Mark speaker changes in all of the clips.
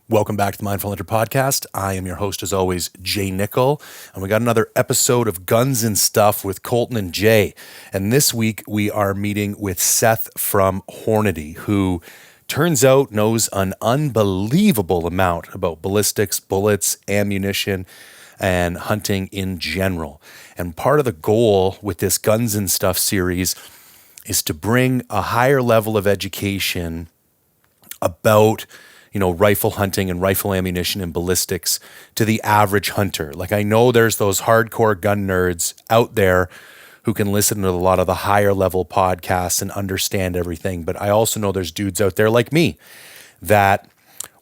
Speaker 1: Welcome back to the Mindful Hunter Podcast. I am your host, as always, Jay Nichol, and we got another episode of Guns and Stuff with Colton and Jay. And this week we are meeting with Seth from Hornady, who turns out knows an unbelievable amount about ballistics, bullets, ammunition, and hunting in general. And part of the goal with this Guns and Stuff series is to bring a higher level of education about rifle hunting and rifle ammunition and ballistics to the average hunter. Like, I know there's those hardcore gun nerds out there who can listen to a lot of the higher level podcasts and understand everything. But I also know there's dudes out there like me that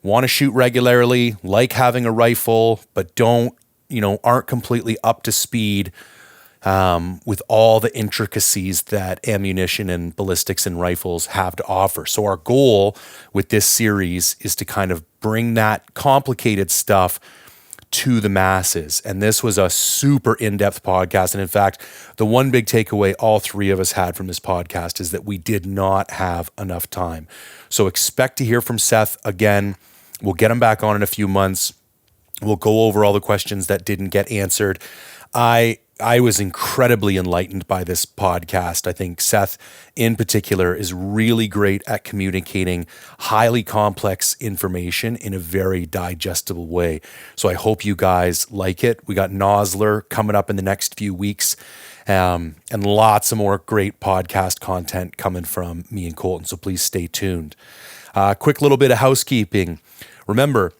Speaker 1: want to shoot regularly, like having a rifle, but aren't completely up to speed with all the intricacies that ammunition and ballistics and rifles have to offer. So our goal with this series is to kind of bring that complicated stuff to the masses. And this was a super in-depth podcast. And in fact, the one big takeaway all three of us had from this podcast is that we did not have enough time. So expect to hear from Seth again. We'll get him back on in a few months. We'll go over all the questions that didn't get answered. I was incredibly enlightened by this podcast. I think Seth in particular is really great at communicating highly complex information in a very digestible way. So I hope you guys like it. We got Nosler coming up in the next few weeks, and lots of more great podcast content coming from me and Colton. So please stay tuned. Quick little bit of housekeeping. Remember,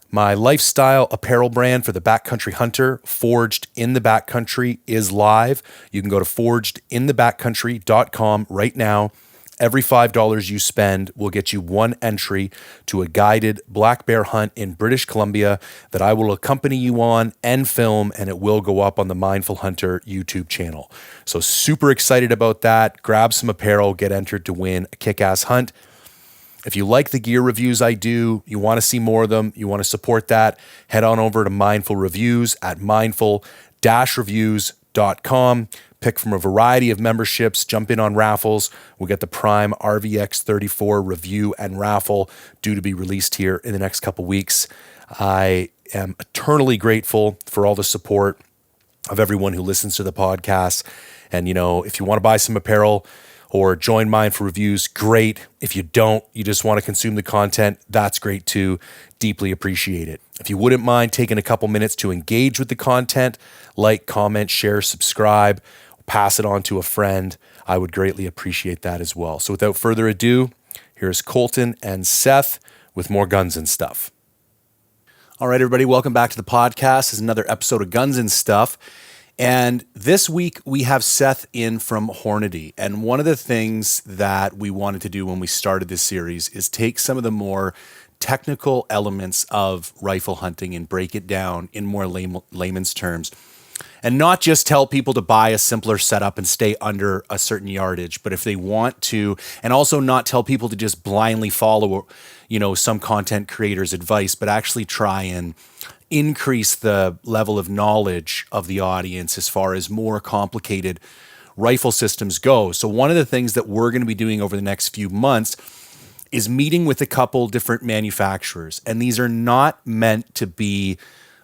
Speaker 1: my lifestyle apparel brand for the backcountry hunter, Forged in the Backcountry, is live. You can go to forgedinthebackcountry.com right now. Every $5 you spend will get you one entry to a guided black bear hunt in British Columbia that I will accompany you on and film, and it will go up on the Mindful Hunter YouTube channel. So super excited about that. Grab some apparel, get entered to win a kick-ass hunt. If you like the gear reviews I do, you want to see more of them, you want to support that, head on over to Mindful Reviews at mindful-reviews.com. Pick from a variety of memberships, jump in on raffles. We'll get the Prime RVX 34 review and raffle due to be released here in the next couple weeks. I am eternally grateful for all the support of everyone who listens to the podcast. And, if you want to buy some apparel or join Mindful Reviews, great. If you don't, you just want to consume the content, that's great too. Deeply appreciate it. If you wouldn't mind taking a couple minutes to engage with the content, like, comment, share, subscribe, pass it on to a friend, I would greatly appreciate that as well. So without further ado, here's Colton and Seth with more Guns and Stuff. All right, everybody, welcome back to the podcast. This is another episode of Guns and Stuff. And this week we have Seth in from Hornady. And one of the things that we wanted to do when we started this series is take some of the more technical elements of rifle hunting and break it down in more layman's terms. And not just tell people to buy a simpler setup and stay under a certain yardage, but if they want to, and also not tell people to just blindly follow, some content creator's advice, but actually try and increase the level of knowledge of the audience as far as more complicated rifle systems go. So one of the things that we're going to be doing over the next few months is meeting with a couple different manufacturers. And these are not meant to be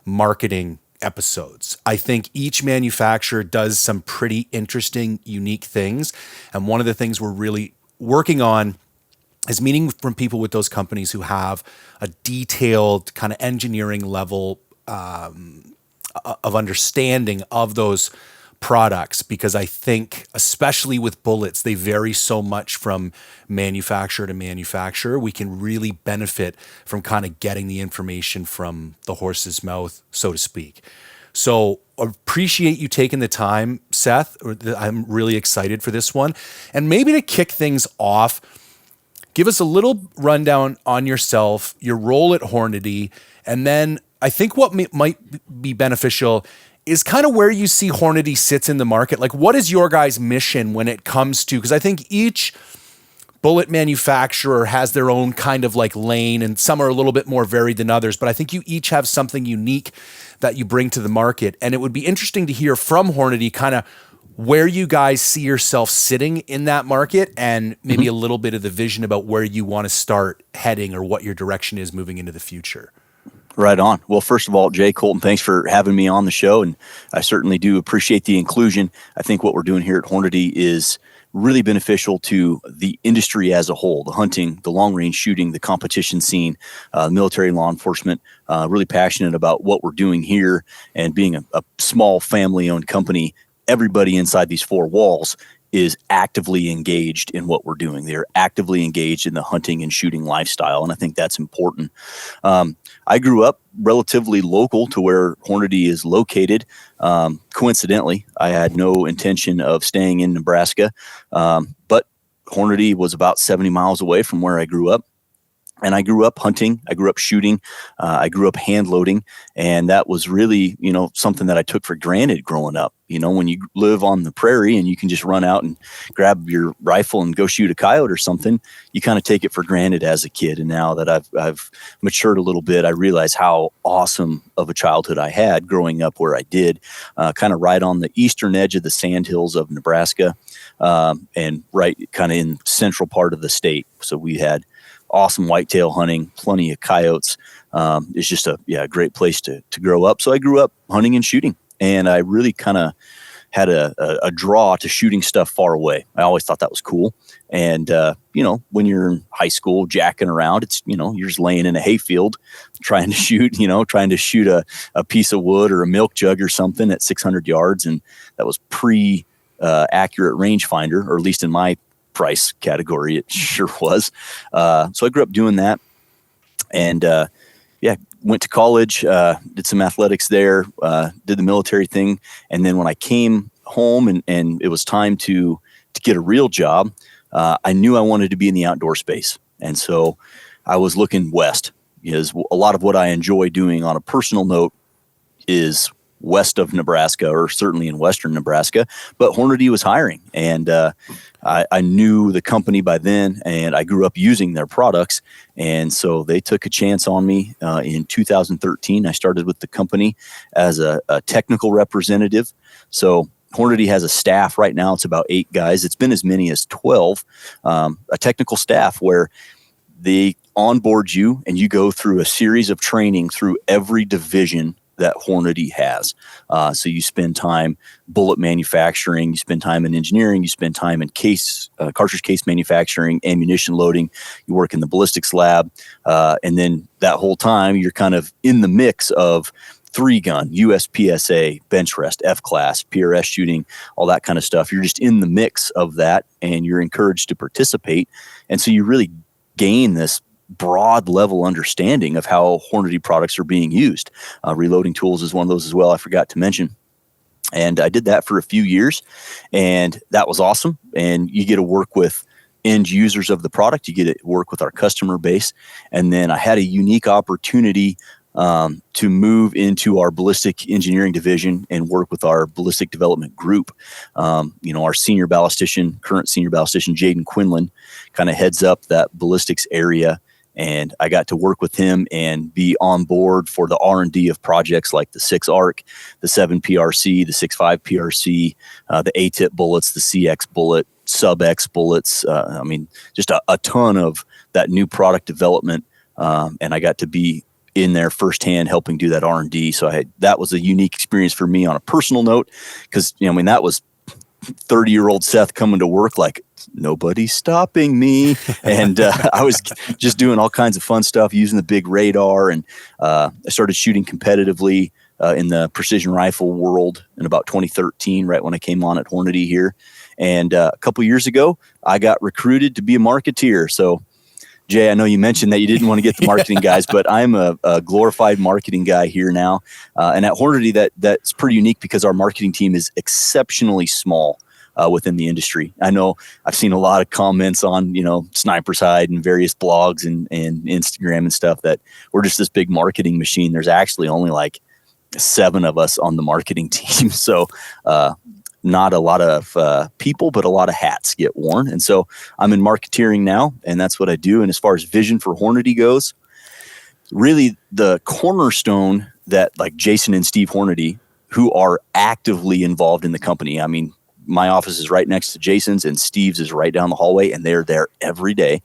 Speaker 1: marketing episodes. I think each manufacturer does some pretty interesting, unique things. And one of the things we're really working on is meeting from people with those companies who have a detailed kind of engineering level of understanding of those products, because I think, especially with bullets, they vary so much from manufacturer to manufacturer. We can really benefit from kind of getting the information from the horse's mouth, so to speak. So appreciate you taking the time, Seth. I'm really excited for this one. And maybe to kick things off, give us a little rundown on yourself, your role at Hornady, and then I think what might be beneficial is kind of where you see Hornady sits in the market. Like, what is your guys' mission when it comes to, because I think each bullet manufacturer has their own kind of like lane, and some are a little bit more varied than others, but I think you each have something unique that you bring to the market. And it would be interesting to hear from Hornady kind of where you guys see yourself sitting in that market, and maybe a little bit of the vision about where you want to start heading or what your direction is moving into the future.
Speaker 2: Right on. Well, first of all, Jay, Colton, thanks for having me on the show, and I certainly do appreciate the inclusion. I think what we're doing here at Hornady is really beneficial to the industry as a whole, the hunting, the long-range shooting, the competition scene, military, law enforcement, really passionate about what we're doing here. And being a small family-owned company, everybody inside these four walls is actively engaged in what we're doing. They're actively engaged in the hunting and shooting lifestyle, and I think that's important. I grew up relatively local to where Hornady is located. Coincidentally, I had no intention of staying in Nebraska, but Hornady was about 70 miles away from where I grew up. And I grew up hunting, I grew up shooting, I grew up hand loading, and that was really, something that I took for granted growing up. When you live on the prairie and you can just run out and grab your rifle and go shoot a coyote or something, you kind of take it for granted as a kid. And now that I've matured a little bit, I realize how awesome of a childhood I had growing up where I did, kind of right on the eastern edge of the sandhills of Nebraska, and right kind of in central part of the state. So we had awesome whitetail hunting, plenty of coyotes. It's just a great place to grow up. So I grew up hunting and shooting, and I really kind of had a draw to shooting stuff far away. I always thought that was cool. And, when you're in high school jacking around, it's, you're just laying in a hayfield trying to shoot a piece of wood or a milk jug or something at 600 yards. And that was accurate rangefinder, or at least in my price category, it sure was. So I grew up doing that, and went to college, did some athletics there, did the military thing, and then when I came home and it was time to get a real job, I knew I wanted to be in the outdoor space, and so I was looking west, because a lot of what I enjoy doing on a personal note is west of Nebraska, or certainly in western Nebraska. But Hornady was hiring, and I knew the company by then, and I grew up using their products. And so they took a chance on me in 2013. I started with the company as a technical representative. So Hornady has a staff right now. It's about 8 guys. It's been as many as 12, a technical staff where they onboard you and you go through a series of training through every division that Hornady has. So you spend time bullet manufacturing, you spend time in engineering, you spend time in cartridge case manufacturing, ammunition loading, you work in the ballistics lab, and then that whole time you're kind of in the mix of 3-gun, USPSA, bench rest, F-class, PRS shooting, all that kind of stuff. You're just in the mix of that, and you're encouraged to participate. And so you really gain this broad level understanding of how Hornady products are being used. Reloading tools is one of those as well, I forgot to mention. And I did that for a few years, and that was awesome. And you get to work with end users of the product. You get to work with our customer base. And then I had a unique opportunity to move into our ballistic engineering division and work with our ballistic development group. Our current senior ballistician, Jaden Quinlan, kind of heads up that ballistics area. And I got to work with him and be on board for the R&D of projects like the 6 ARC, the 7 PRC, the 6.5 PRC, the A-tip bullets, the CX bullet, sub-X bullets. Just a ton of that new product development. And I got to be in there firsthand helping do that R&D. So that was a unique experience for me on a personal note, because, that was 30-year-old Seth coming to work like, nobody's stopping me. And I was just doing all kinds of fun stuff, using the big radar. And I started shooting competitively in the precision rifle world in about 2013, right when I came on at Hornady here. And a couple years ago, I got recruited to be a marketeer. So, Jay, I know you mentioned that you didn't want to get the marketing guys, but I'm a glorified marketing guy here now. And at Hornady, that's pretty unique because our marketing team is exceptionally small within the industry. I know I've seen a lot of comments on, Sniper's Hide and various blogs and Instagram and stuff that we're just this big marketing machine. There's actually only like 7 of us on the marketing team. So, not a lot of people, but a lot of hats get worn. And so I'm in marketeering now, and that's what I do. And as far as vision for Hornady goes, really the cornerstone that like Jason and Steve Hornady, who are actively involved in the company. I mean, my office is right next to Jason's, and Steve's is right down the hallway, and they're there every day.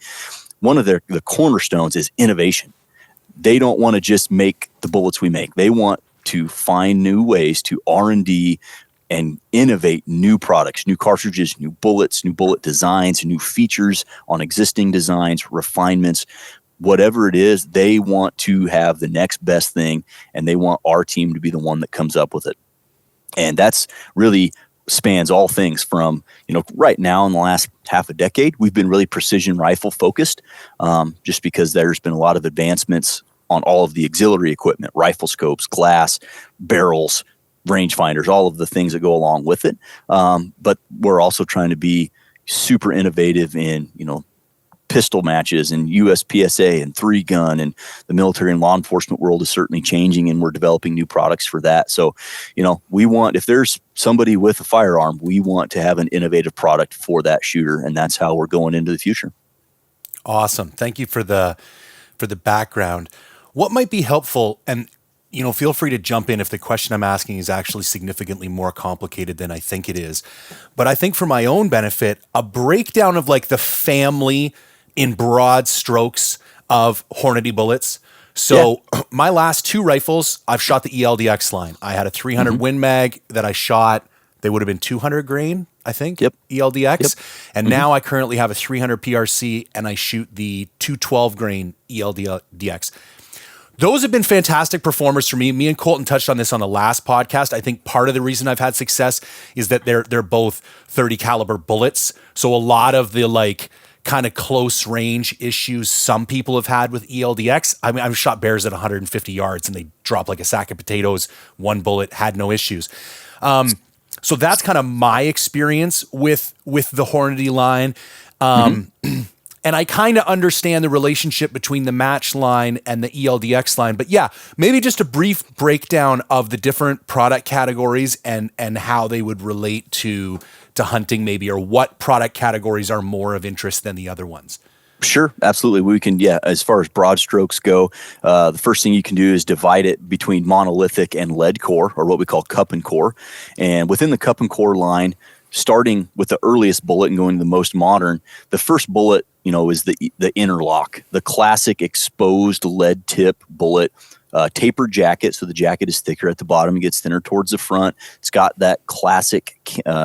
Speaker 2: One of the cornerstones is innovation. They don't want to just make the bullets we make. They want to find new ways to R&D and innovate new products, new cartridges, new bullets, new bullet designs, new features on existing designs, refinements, whatever it is. They want to have the next best thing, and they want our team to be the one that comes up with it. And that's really spans all things from, right now in the last half a decade, we've been really precision rifle focused, just because there's been a lot of advancements on all of the auxiliary equipment, rifle scopes, glass, barrels, rangefinders, all of the things that go along with it. But we're also trying to be super innovative in, pistol matches and USPSA and 3-gun, and the military and law enforcement world is certainly changing, and we're developing new products for that. So, we want, if there's somebody with a firearm, we want to have an innovative product for that shooter, and that's how we're going into the future.
Speaker 1: Awesome. Thank you for the background. What might be helpful, and feel free to jump in if the question I'm asking is actually significantly more complicated than I think it is. But I think for my own benefit, a breakdown of like the family in broad strokes of Hornady bullets. So my last 2 rifles, I've shot the ELDX line. I had a 300 Win Mag that I shot. They would have been 200 grain, I think, ELDX. Yep. And now I currently have a 300 PRC, and I shoot the 212 grain ELDX. Those have been fantastic performers for me. Me and Colton touched on this on the last podcast. I think part of the reason I've had success is that they're both 30 caliber bullets. So a lot of the kind of close range issues some people have had with ELDX. I mean, I've shot bears at 150 yards and they drop like a sack of potatoes. One bullet, had no issues. So that's kind of my experience with the Hornady line. And I kind of understand the relationship between the match line and the ELDX line. But yeah, maybe just a brief breakdown of the different product categories and how they would relate to hunting maybe, or what product categories are more of interest than the other ones.
Speaker 2: Sure, absolutely. We can, as far as broad strokes go, the first thing you can do is divide it between monolithic and lead core, or what we call cup and core. And within the cup and core line, starting with the earliest bullet and going to the most modern, the first bullet, is the interlock, the classic exposed lead tip bullet, tapered jacket. So the jacket is thicker at the bottom, it gets thinner towards the front. It's got that classic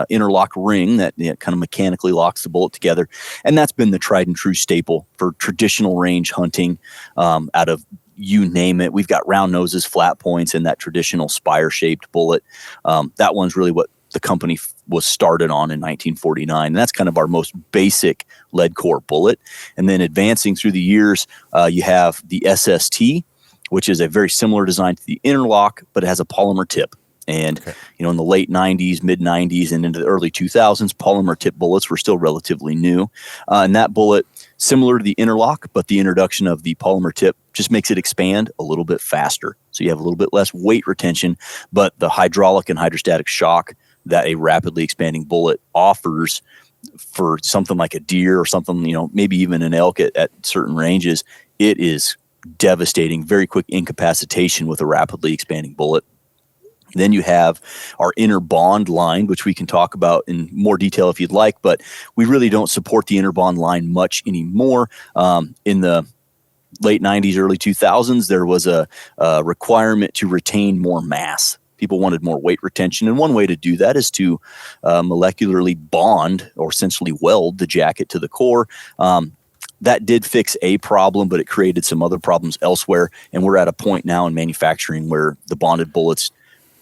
Speaker 2: interlock ring that kind of mechanically locks the bullet together. And that's been the tried and true staple for traditional range hunting, out of, you name it. We've got round noses, flat points, and that traditional spire shaped bullet. That one's really what the company was started on in 1949. And that's kind of our most basic lead core bullet. And then advancing through the years, you have the SST, which is a very similar design to the interlock, but it has a polymer tip. And, in the late 90s, mid 90s, and into the early 2000s, polymer tip bullets were still relatively new. And that bullet, similar to the interlock, but the introduction of the polymer tip just makes it expand a little bit faster. So you have a little bit less weight retention, but the hydraulic and hydrostatic shock that a rapidly expanding bullet offers for something like a deer or something, maybe even an elk at certain ranges, it is devastating, very quick incapacitation with a rapidly expanding bullet. Then you have our inner bond line, which we can talk about in more detail if you'd like, but we really don't support the inner bond line much anymore. In the late 90s, early 2000s, there was a requirement to retain more mass. People wanted more weight retention, and one way to do that is to molecularly bond, or essentially weld, the jacket to the core. That did fix a problem, but it created some other problems elsewhere, and we're at a point now in manufacturing where the bonded bullets,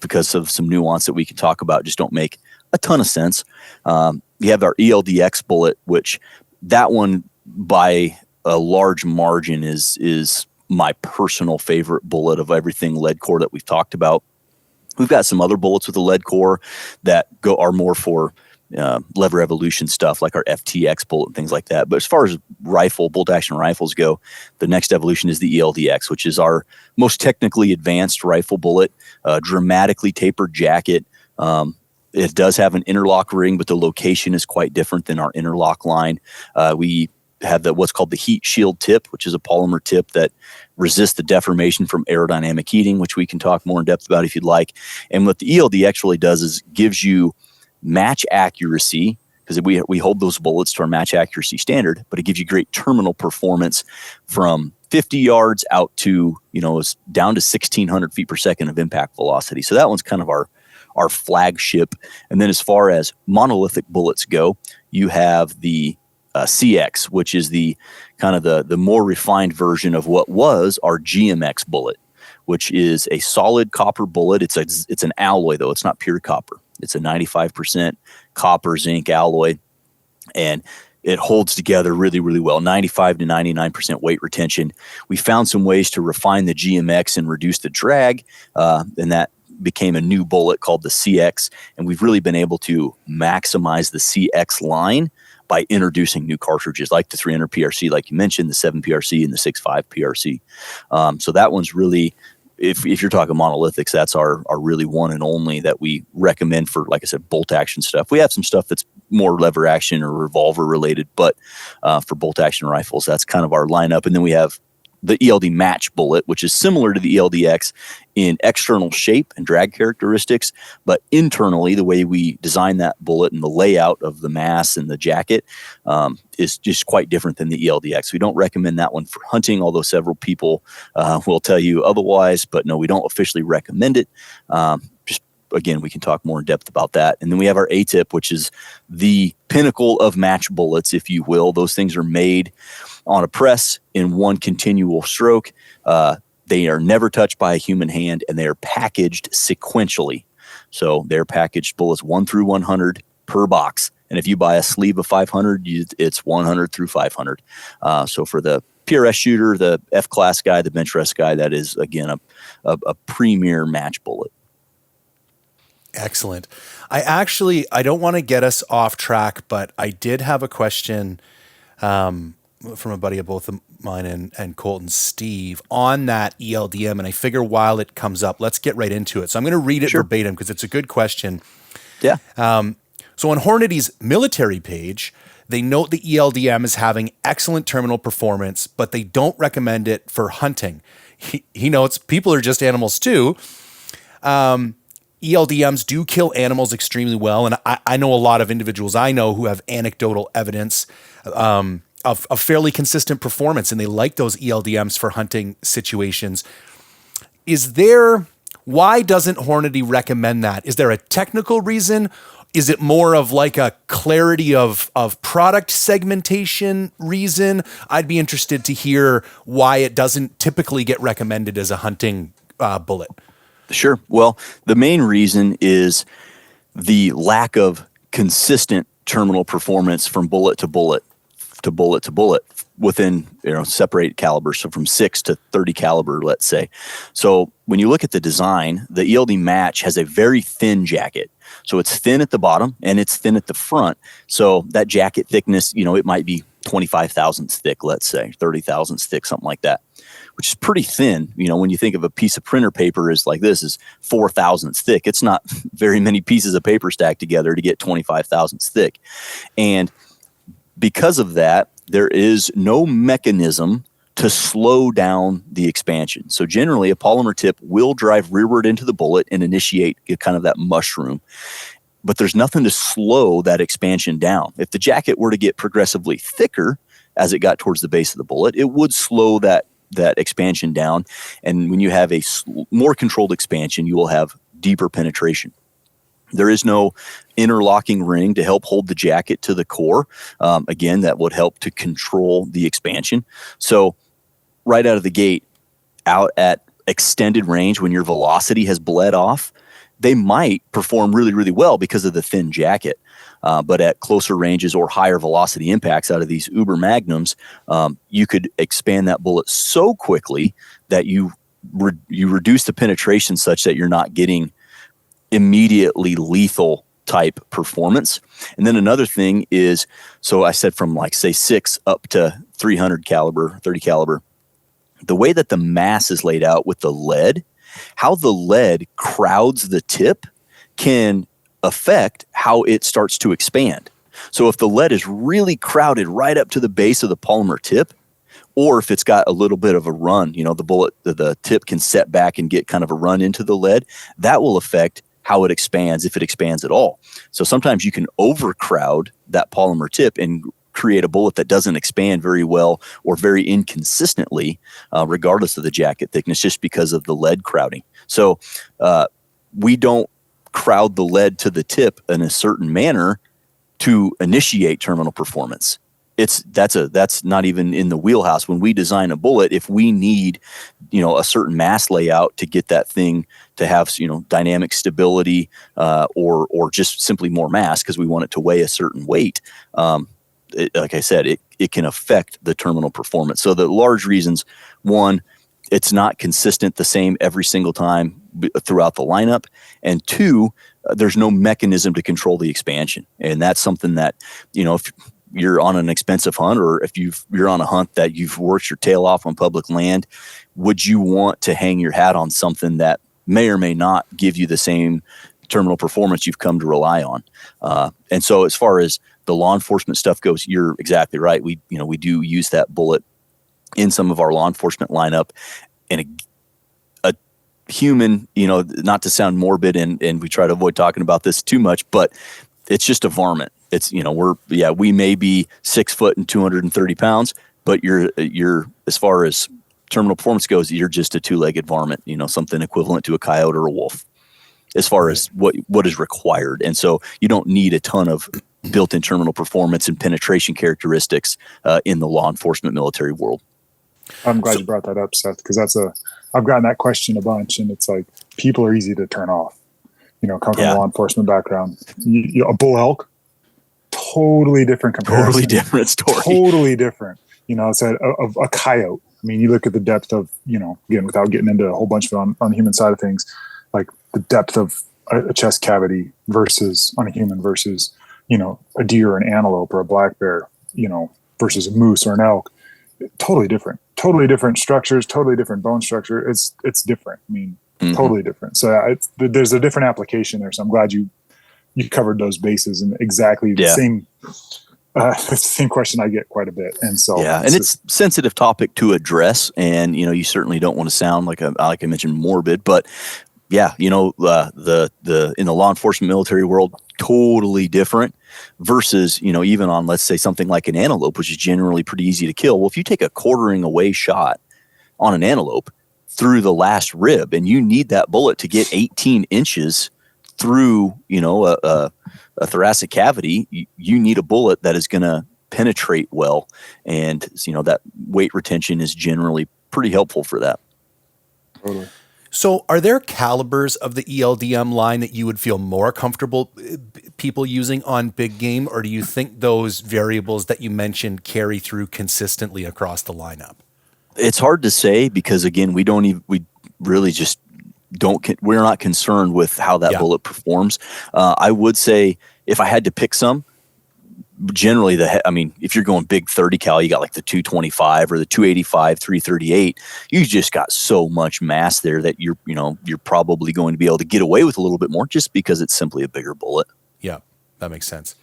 Speaker 2: because of some nuance that we can talk about, just don't make a ton of sense. You have our ELDX bullet, which that one by a large margin is my personal favorite bullet of everything lead core that we've talked about. We've got some other bullets with a lead core that are more for lever evolution stuff, like our FTX bullet and things like that. But as far as bolt action rifles go, the next evolution is the ELDX, which is our most technically advanced rifle bullet, dramatically tapered jacket. It does have an interlock ring, but the location is quite different than our interlock line. We have what's called the heat shield tip, which is a polymer tip that resists the deformation from aerodynamic heating, which we can talk more in depth about if you'd like. And what the ELDX really does is gives you match accuracy, because we hold those bullets to our match accuracy standard, but it gives you great terminal performance from 50 yards out to, it's down to 1,600 feet per second of impact velocity. So that one's kind of our flagship. And then as far as monolithic bullets go, you have the CX, which is the kind of the more refined version of what was our GMX Bullet, which is a solid copper bullet. It's an alloy, though. It's not pure copper. It's a 95% copper zinc alloy, and it holds together really, really well, 95 to 99% weight retention. We found some ways to refine the GMX and reduce the drag, and that became a new bullet called the CX, and we've really been able to maximize the CX line by introducing new cartridges like the 300 PRC, like you mentioned, the 7 PRC and the 6.5 PRC. So that one's really, if you're talking monolithics, that's our really one and only that we recommend for, like I said, bolt action stuff. We have some stuff that's more lever action or revolver related, but for bolt action rifles, that's kind of our lineup. And then we have the ELD match bullet, which is similar to the ELDX in external shape and drag characteristics, but internally, the way we design that bullet and the layout of the mass and the jacket is just quite different than the ELDX. We don't recommend that one for hunting, although several people will tell you otherwise, but no, we don't officially recommend it. Again, we can talk more in depth about that. And then we have our A-tip, which is the pinnacle of match bullets, if you will. Those things are made on a press in one continual stroke. They are never touched by a human hand, and they are packaged sequentially. So they're packaged bullets 1 through 100 per box. And if you buy a sleeve of 500, it's 100 through 500. So for the PRS shooter, the F-class guy, the bench rest guy, that is, again, a premier match bullet.
Speaker 1: Excellent. I don't want to get us off track, but I did have a question from a buddy of both of mine and Colton, Steve, on that ELDM. And I figure while it comes up, let's get right into it. So I'm going to read it verbatim because it's a good question.
Speaker 2: Yeah.
Speaker 1: So on Hornady's military page, they note the ELDM as having excellent terminal performance, but they don't recommend it for hunting. He notes people are just animals too. ELDMs do kill animals extremely well, and I know a lot of individuals I know who have anecdotal evidence of fairly consistent performance, and they like those ELDMs for hunting situations. Why doesn't Hornady recommend that? Is there a technical reason? Is it more of like a clarity of product segmentation reason? I'd be interested to hear why it doesn't typically get recommended as a hunting bullet.
Speaker 2: Sure. Well, the main reason is the lack of consistent terminal performance from bullet to bullet to bullet to bullet within, separate calibers. So from 6 to 30 caliber, let's say. So when you look at the design, the ELD match has a very thin jacket. So it's thin at the bottom and it's thin at the front. So that jacket thickness, it might be 25 thousandths thick, let's say 30 thousandths thick, something like that, which is pretty thin. When you think of a piece of printer paper is 4 thousandths thick. It's not very many pieces of paper stacked together to get 25 thousandths thick. And because of that, there is no mechanism to slow down the expansion. So generally a polymer tip will drive rearward into the bullet and initiate kind of that mushroom, but there's nothing to slow that expansion down. If the jacket were to get progressively thicker as it got towards the base of the bullet, it would slow that expansion down. And when you have a more controlled expansion, you will have deeper penetration. There is no interlocking ring to help hold the jacket to the core. Again, that would help to control the expansion. So right out of the gate, out at extended range, when your velocity has bled off, they might perform really, really well because of the thin jacket. But at closer ranges or higher velocity impacts out of these Uber Magnums, you could expand that bullet so quickly that you reduce the penetration such that you're not getting immediately lethal type performance. And then another thing is, so I said from say 6 up to 300 caliber, 30 caliber, the way that the mass is laid out with the lead, how the lead crowds the tip can affect how it starts to expand. So if the lead is really crowded right up to the base of the polymer tip, or if it's got a little bit of a run, the bullet, the tip can set back and get kind of a run into the lead, that will affect how it expands, if it expands at all. So sometimes you can overcrowd that polymer tip and create a bullet that doesn't expand very well or very inconsistently, regardless of the jacket thickness, just because of the lead crowding. So we don't crowd the lead to the tip in a certain manner to initiate terminal performance. That's not even in the wheelhouse. When we design a bullet, if we need, a certain mass layout to get that thing to have, dynamic stability, or just simply more mass because we want it to weigh a certain weight, like I said, it can affect the terminal performance. So the large reasons: one, it's not consistent the same every single time throughout the lineup, and two, there's no mechanism to control the expansion. And that's something that, if you're on an expensive hunt, or if you're on a hunt that you've worked your tail off on public land, would you want to hang your hat on something that may or may not give you the same terminal performance you've come to rely on? And so as far as the law enforcement stuff goes, you're exactly right. We do use that bullet in some of our law enforcement lineup, and a human, not to sound morbid, and we try to avoid talking about this too much, but it's just a varmint. It's, we may be 6 foot and 230 pounds, but you're, as far as terminal performance goes, you're just a two-legged varmint, something equivalent to a coyote or a wolf as far as what is required. And so you don't need a ton of built-in terminal performance and penetration characteristics in the law enforcement military world.
Speaker 3: I'm glad you brought that up, Seth, because I've gotten that question a bunch, and it's like, people are easy to turn off, come from a law enforcement background. A bull elk, totally different comparison.
Speaker 2: Totally different story.
Speaker 3: Totally different. It's a coyote. I mean, you look at the depth of, again, without getting into a whole bunch of it on the human side of things, like the depth of a chest cavity versus on a human versus, a deer or an antelope or a black bear, versus a moose or an elk. Totally different structures, totally different bone structure. It's different. I mean, totally different. So there's a different application there. So I'm glad you covered those bases, and exactly the same. It's the same question I get quite a bit. And so,
Speaker 2: it's a sensitive topic to address, and, you certainly don't want to sound like I mentioned, morbid, but the in the law enforcement military world, totally different versus, even on, let's say, something like an antelope, which is generally pretty easy to kill. Well, if you take a quartering away shot on an antelope through the last rib, and you need that bullet to get 18 inches through, a thoracic cavity, you need a bullet that is going to penetrate well. And, that weight retention is generally pretty helpful for that.
Speaker 3: Totally.
Speaker 1: So are there calibers of the ELDM line that you would feel more comfortable people using on big game, or do you think those variables that you mentioned carry through consistently across the lineup?
Speaker 2: It's hard to say because, again, we're not concerned with how that bullet performs. I would say if I had to pick some, generally if you're going big 30 cal, you got like the 225 or the 285, 338. You just got so much mass there that you're probably going to be able to get away with a little bit more just because it's simply a bigger bullet.
Speaker 1: Yeah, that makes sense.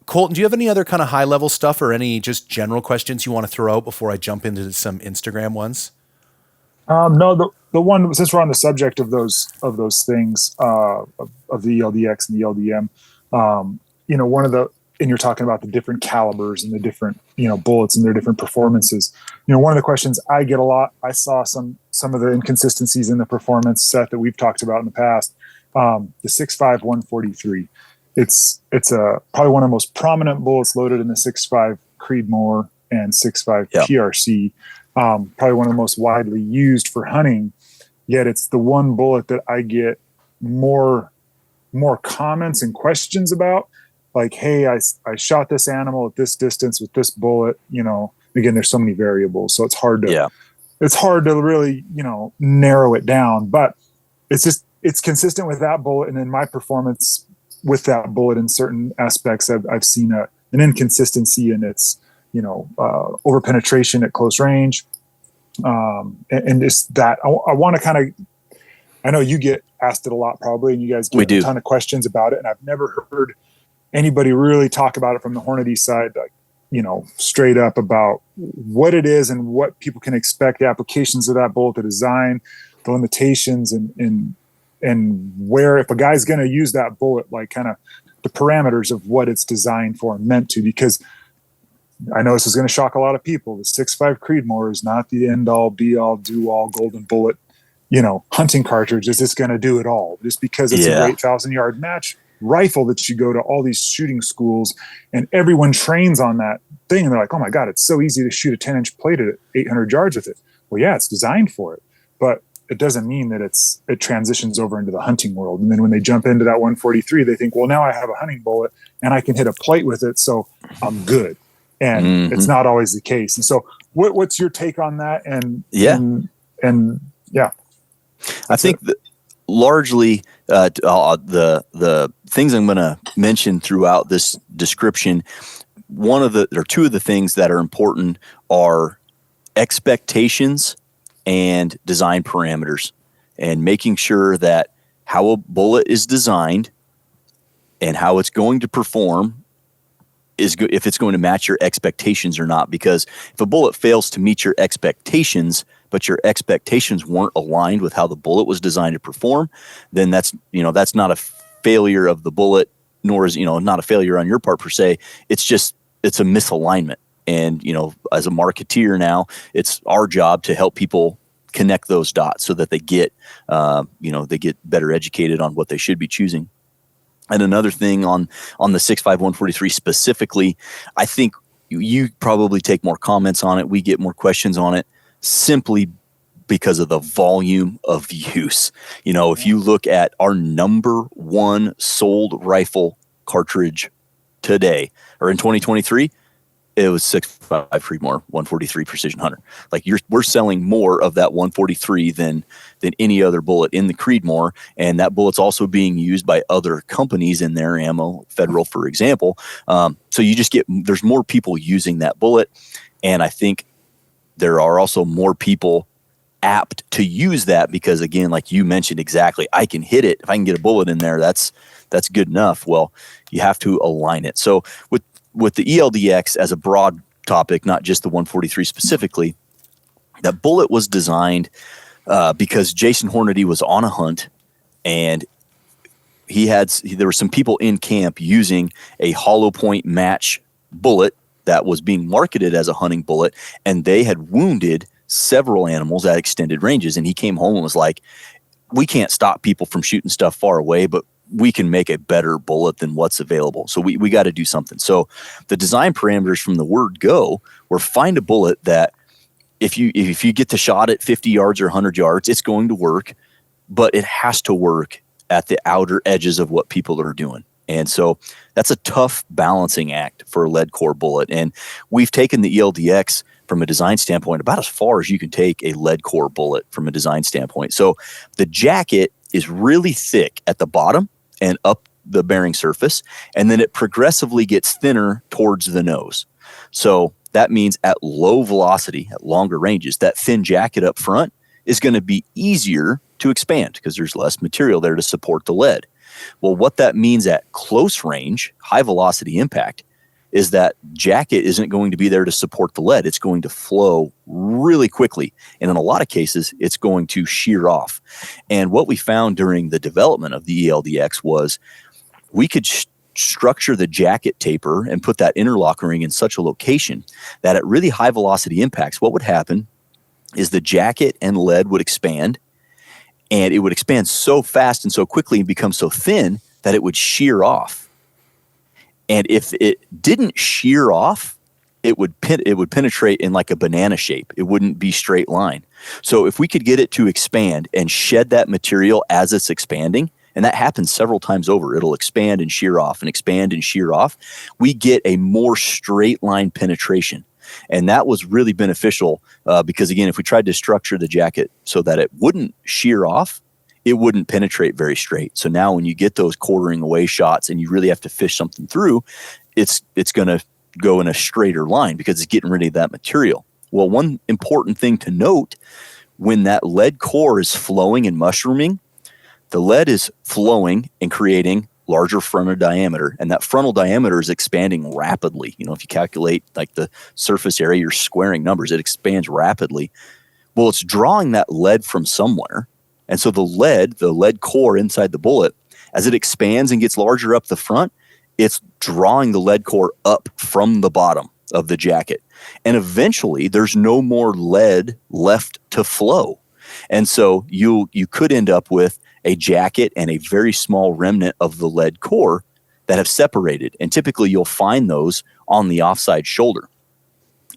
Speaker 1: Colton, do you have any other kind of high level stuff or any just general questions you want to throw out before I jump into some Instagram ones?
Speaker 3: No, the one, since we're on the subject of those things, of the ELDX and the ELDM, and you're talking about the different calibers and the different, bullets and their different performances. One of the questions I get a lot, I saw some of the inconsistencies in the performance set that we've talked about in the past. The 6.5 143, it's probably one of the most prominent bullets loaded in the 6.5 Creedmore and 6.5 PRC. Probably one of the most widely used for hunting, yet it's the one bullet that I get more comments and questions about. Like, hey, I shot this animal at this distance with this bullet. Again, there's so many variables, so it's hard to really narrow it down. But it's consistent with that bullet, and then my performance with that bullet in certain aspects, I've seen an inconsistency in its over penetration at close range, and just that I want to kind of. I know you get asked it a lot, probably, and you guys get a ton of questions about it, and I've never heard anybody really talk about it from the Hornady side, like, straight up about what it is and what people can expect, the applications of that bullet, the design, the limitations, and where, if a guy's going to use that bullet, like kind of the parameters of what it's designed for and meant to, because I know this is going to shock a lot of people. The 6.5 Creedmore is not the end all be all do all golden bullet, hunting cartridge. Is this going to do it all? Just because it's a great 1,000-yard match rifle that you go to all these shooting schools and everyone trains on that thing. And they're like, oh my God, it's so easy to shoot a 10-inch plate at 800 yards with it. Well, yeah, it's designed for it, but it doesn't mean that it transitions over into the hunting world. And then when they jump into that 143, they think, well, now I have a hunting bullet and I can hit a plate with it, so I'm good. And it's not always the case. And so what's your take on that? And
Speaker 2: I think that largely the things I'm going to mention throughout this description, two of the things that are important are expectations and design parameters, and making sure that how a bullet is designed and how it's going to perform if it's going to match your expectations or not. Because if a bullet fails to meet your expectations, but your expectations weren't aligned with how the bullet was designed to perform, then that's not a failure of the bullet, nor is, not a failure on your part per se. It's a misalignment. And, as a marketeer now, it's our job to help people connect those dots so that they get, they get better educated on what they should be choosing. And another thing on the 6.5 143 specifically, I think you probably take more comments on it. We get more questions on it simply because of the volume of use. If you look at our number one sold rifle cartridge today, or in 2023, it was 6.5 Creedmore 143 Precision Hunter. Like we're selling more of that 143 than any other bullet in the Creedmore, and that bullet's also being used by other companies in their ammo, Federal, for example. So you just there's more people using that bullet, and I think there are also more people apt to use that because, again, like you mentioned exactly, I can hit it. If I can get a bullet in there, that's good enough. Well, you have to align it. So with the ELDX as a broad topic, not just the 143 specifically, that bullet was designed because Jason Hornady was on a hunt, and there were some people in camp using a hollow point match bullet that was being marketed as a hunting bullet, and they had wounded several animals at extended ranges. And he came home and was like, we can't stop people from shooting stuff far away, but we can make a better bullet than what's available. So we got to do something. So the design parameters from the word go were find a bullet that if you get the shot at 50 yards or 100 yards, it's going to work, but it has to work at the outer edges of what people are doing. And so that's a tough balancing act for a lead core bullet. And we've taken the ELDX from a design standpoint about as far as you can take a lead core bullet from a design standpoint. So the jacket is really thick at the bottom and up the bearing surface, and then it progressively gets thinner towards the nose. So that means at low velocity, at longer ranges, that thin jacket up front is going to be easier to expand because there's less material there to support the lead. Well, what that means at close range, high velocity impact, is that jacket isn't going to be there to support the lead. It's going to flow really quickly. And in a lot of cases, it's going to shear off. And what we found during the development of the ELDX was we could structure the jacket taper and put that interlock ring in such a location that at really high velocity impacts, what would happen is the jacket and lead would expand, and it would expand so fast and so quickly and become so thin that it would shear off. And if it didn't shear off, it would penetrate in like a banana shape. It wouldn't be straight line. So if we could get it to expand and shed that material as it's expanding, and that happens several times over, it'll expand and shear off and expand and shear off, we get a more straight line penetration. And that was really beneficial because, again, if we tried to structure the jacket so that it wouldn't shear off, it wouldn't penetrate very straight. So now when you get those quartering away shots and you really have to fish something through, it's going to go in a straighter line because it's getting rid of that material. Well, one important thing to note, when that lead core is flowing and mushrooming, the lead is flowing and creating larger frontal diameter, and that frontal diameter is expanding rapidly. If you calculate like the surface area, you're squaring numbers, it expands rapidly. Well, it's drawing that lead from somewhere. And so the lead core inside the bullet, as it expands and gets larger up the front, it's drawing the lead core up from the bottom of the jacket. And eventually there's no more lead left to flow. And so you could end up with a jacket and a very small remnant of the lead core that have separated. And typically you'll find those on the offside shoulder.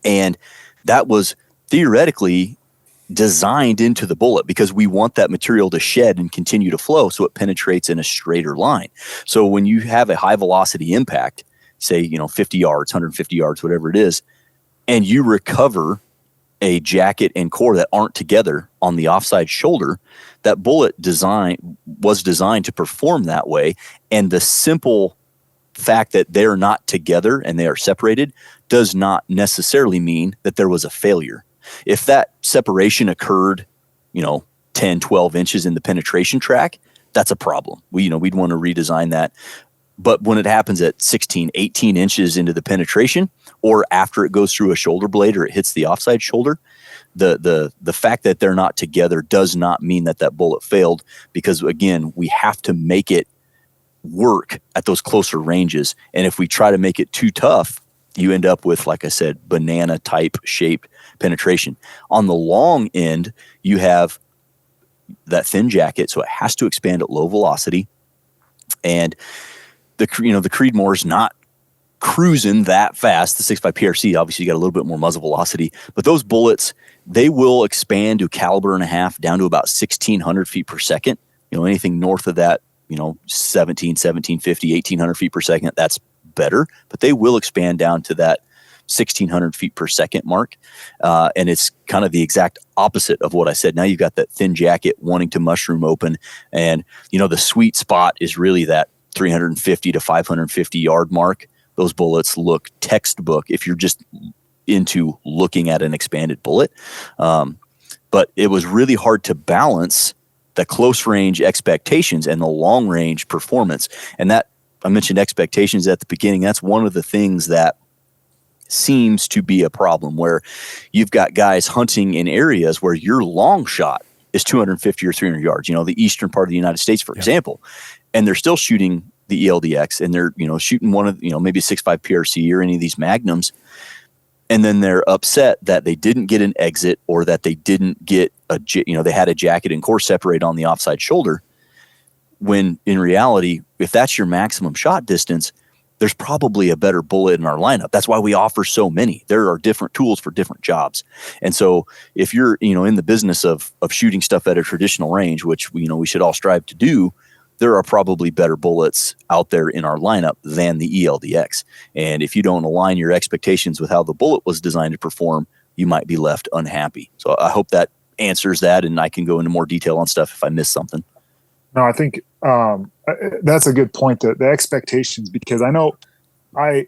Speaker 2: And that was theoretically designed into the bullet because we want that material to shed and continue to flow so it penetrates in a straighter line. So when you have a high velocity impact, say, 50 yards, 150 yards, whatever it is, and you recover a jacket and core that aren't together on the offside shoulder, that bullet was designed to perform that way. And the simple fact that they're not together and they are separated does not necessarily mean that there was a failure. If that separation occurred, 10, 12 inches in the penetration track, that's a problem. We'd want to redesign that. But when it happens at 16, 18 inches into the penetration, or after it goes through a shoulder blade or it hits the offside shoulder, the fact that they're not together does not mean that bullet failed, because again, we have to make it work at those closer ranges. And if we try to make it too tough, you end up with, like I said, banana type shaped penetration. On the long end, you have that thin jacket, so it has to expand at low velocity. And the Creedmore is not cruising that fast. The 6.5 PRC, obviously you got a little bit more muzzle velocity, but those bullets, they will expand to caliber and a half down to about 1,600 feet per second. Anything north of that, 1,750, 1,800 feet per second, that's better, but they will expand down to that 1,600 feet per second mark. And it's kind of the exact opposite of what I said. Now you've got that thin jacket wanting to mushroom open. And, the sweet spot is really that 350 to 550 yard mark. Those bullets look textbook if you're just into looking at an expanded bullet. But it was really hard to balance the close range expectations and the long range performance. And that, I mentioned expectations at the beginning. That's one of the things that seems to be a problem, where you've got guys hunting in areas where your long shot is 250 or 300 yards, the eastern part of the United States, for example, and they're still shooting the ELDX, and they're, shooting one of, maybe a 6.5 PRC or any of these magnums. And then they're upset that they didn't get an exit, or that they didn't get they had a jacket and core separate on the offside shoulder. When in reality, if that's your maximum shot distance, there's probably a better bullet in our lineup. That's why we offer so many. There are different tools for different jobs. And so if you're, in the business of shooting stuff at a traditional range, which we should all strive to do, there are probably better bullets out there in our lineup than the ELDX. And if you don't align your expectations with how the bullet was designed to perform, you might be left unhappy. So I hope that answers that, and I can go into more detail on stuff if I missed something.
Speaker 3: No, I think that's a good point, the expectations, because I know I've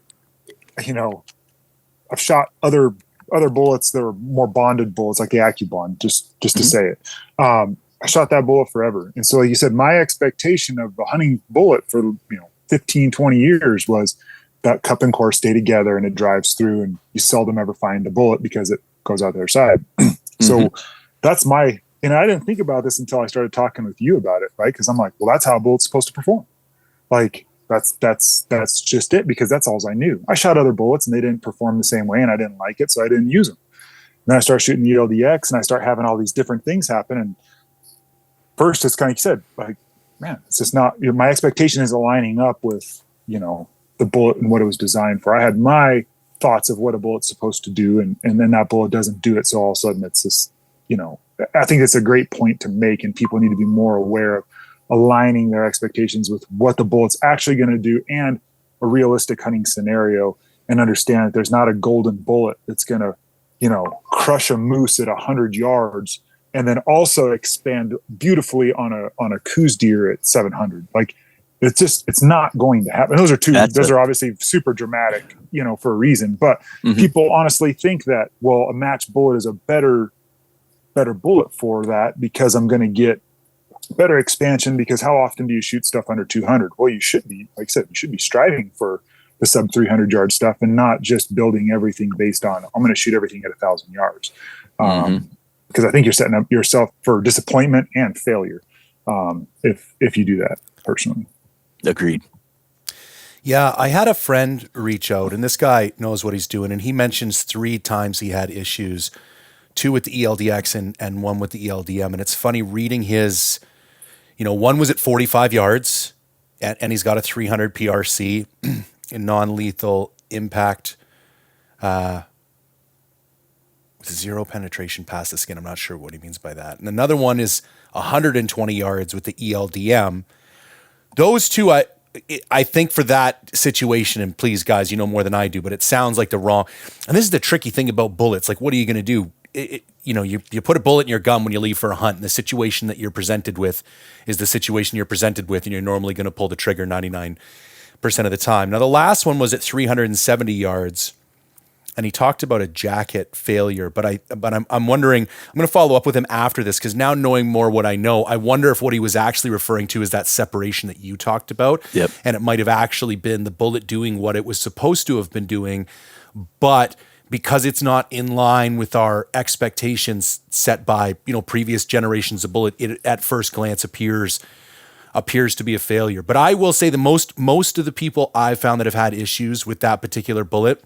Speaker 3: shot other bullets that were more bonded bullets, like the AccuBond, just to say it. I shot that bullet forever. And so, like you said, my expectation of a hunting bullet for 15, 20 years was that cup and core stay together and it drives through, and you seldom ever find a bullet because it goes out the other side. So that's and I didn't think about this until I started talking with you about it, right? Because I'm like, well, that's how a bullet's supposed to perform. Like that's just it, because that's all I knew. I shot other bullets and they didn't perform the same way, and I didn't like it, so I didn't use them. And then I started shooting the ELDX, and I start having all these different things happen. And first, it's kind of, like you said, like, man, it's just not, my expectation isn't lining up with, the bullet and what it was designed for. I had my thoughts of what a bullet's supposed to do, and then that bullet doesn't do it. So all of a sudden it's just, I think it's a great point to make, and people need to be more aware of aligning their expectations with what the bullet's actually going to do and a realistic hunting scenario, and understand that there's not a golden bullet that's going to, crush a moose at 100 yards and then also expand beautifully on a coos deer at 700. Like, it's not going to happen. Those are obviously super dramatic, for a reason, but people honestly think that, well, a match bullet is a better bullet for that, because I'm going to get better expansion, because how often do you shoot stuff under 200? Well, you should be, like I said, you should be striving for the sub 300 yard stuff, and not just building everything based on, I'm going to shoot everything at 1,000 yards. because I think you're setting up yourself for disappointment and failure if you do that, personally.
Speaker 2: Agreed.
Speaker 1: Yeah, I had a friend reach out, and this guy knows what he's doing, and he mentions 3 times he had issues, 2 with the ELDX and 1 with the ELDM. And it's funny reading his, one was at 45 yards, and he's got a 300 PRC in non-lethal impact with 0 penetration past the skin. I'm not sure what he means by that. And another one is 120 yards with the ELDM. Those 2, I think for that situation, and please guys, you know more than I do, but it sounds like the wrong, and this is the tricky thing about bullets. Like, what are you going to do? You put a bullet in your gun when you leave for a hunt, and the situation that you're presented with is the situation you're presented with, and you're normally going to pull the trigger 99% of the time. Now, the last one was at 370 yards, and he talked about a jacket failure, but I'm wondering, I'm going to follow up with him after this, because now knowing more what I know, I wonder if what he was actually referring to is that separation that you talked about.
Speaker 2: Yep.
Speaker 1: And it might have actually been the bullet doing what it was supposed to have been doing, but because it's not in line with our expectations set by, previous generations of bullet, it at first glance appears to be a failure. But I will say the most of the people I've found that have had issues with that particular bullet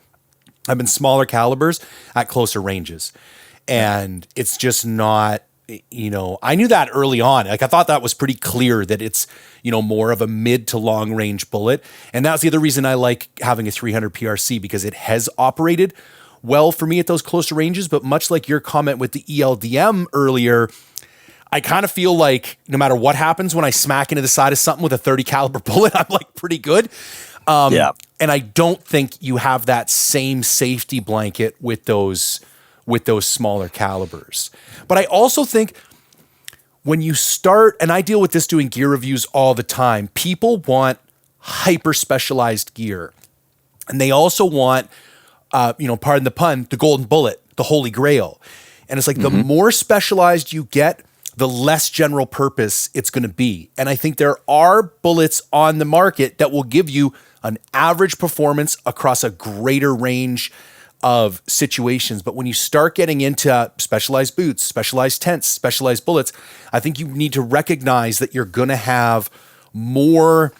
Speaker 1: have been smaller calibers at closer ranges. And it's just not, I knew that early on. Like, I thought that was pretty clear that it's, more of a mid to long range bullet. And that's the other reason I like having a 300 PRC, because it has operated well for me at those closer ranges. But much like your comment with the ELDM earlier, I kind of feel like no matter what happens when I smack into the side of something with a 30 caliber bullet, I'm like pretty good. And I don't think you have that same safety blanket with those smaller calibers. But I also think when you start, and I deal with this doing gear reviews all the time, people want hyper specialized gear. And they also want, pardon the pun, the golden bullet, the holy grail. And it's like the more specialized you get, the less general purpose it's going to be. And I think there are bullets on the market that will give you an average performance across a greater range of situations. But when you start getting into specialized boots, specialized tents, specialized bullets, I think you need to recognize that you're going to have more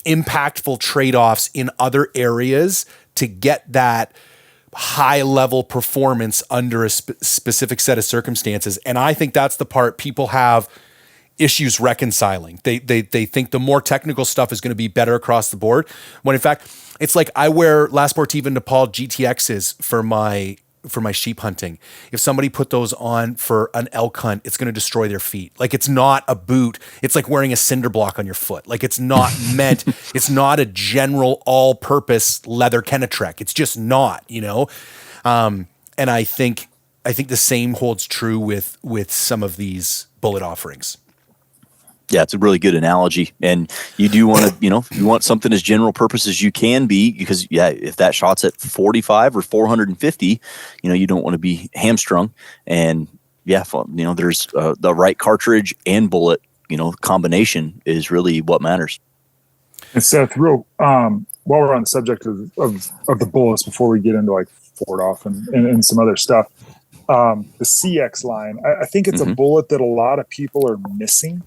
Speaker 1: impactful trade-offs in other areas to get that high level performance under a specific set of circumstances. And I think that's the part people have issues reconciling. They think the more technical stuff is going to be better across the board, when in fact it's like I wear La Sportiva Nichol GTXs for my sheep hunting. If somebody put those on for an elk hunt, it's going to destroy their feet. Like, it's not a boot. It's like wearing a cinder block on your foot. Like, it's not meant, it's not a general all-purpose leather Kenetrek. It's just not, and I think the same holds true with some of these bullet offerings.
Speaker 2: Yeah, it's a really good analogy. And you do want to, you want something as general purpose as you can be, because if that shot's at 45 or 450, you don't want to be hamstrung. And there's the right cartridge and bullet, combination is really what matters.
Speaker 3: And Seth, while we're on the subject of the bullets, before we get into like Ford off and some other stuff, the CX line, I think it's a bullet that a lot of people are missing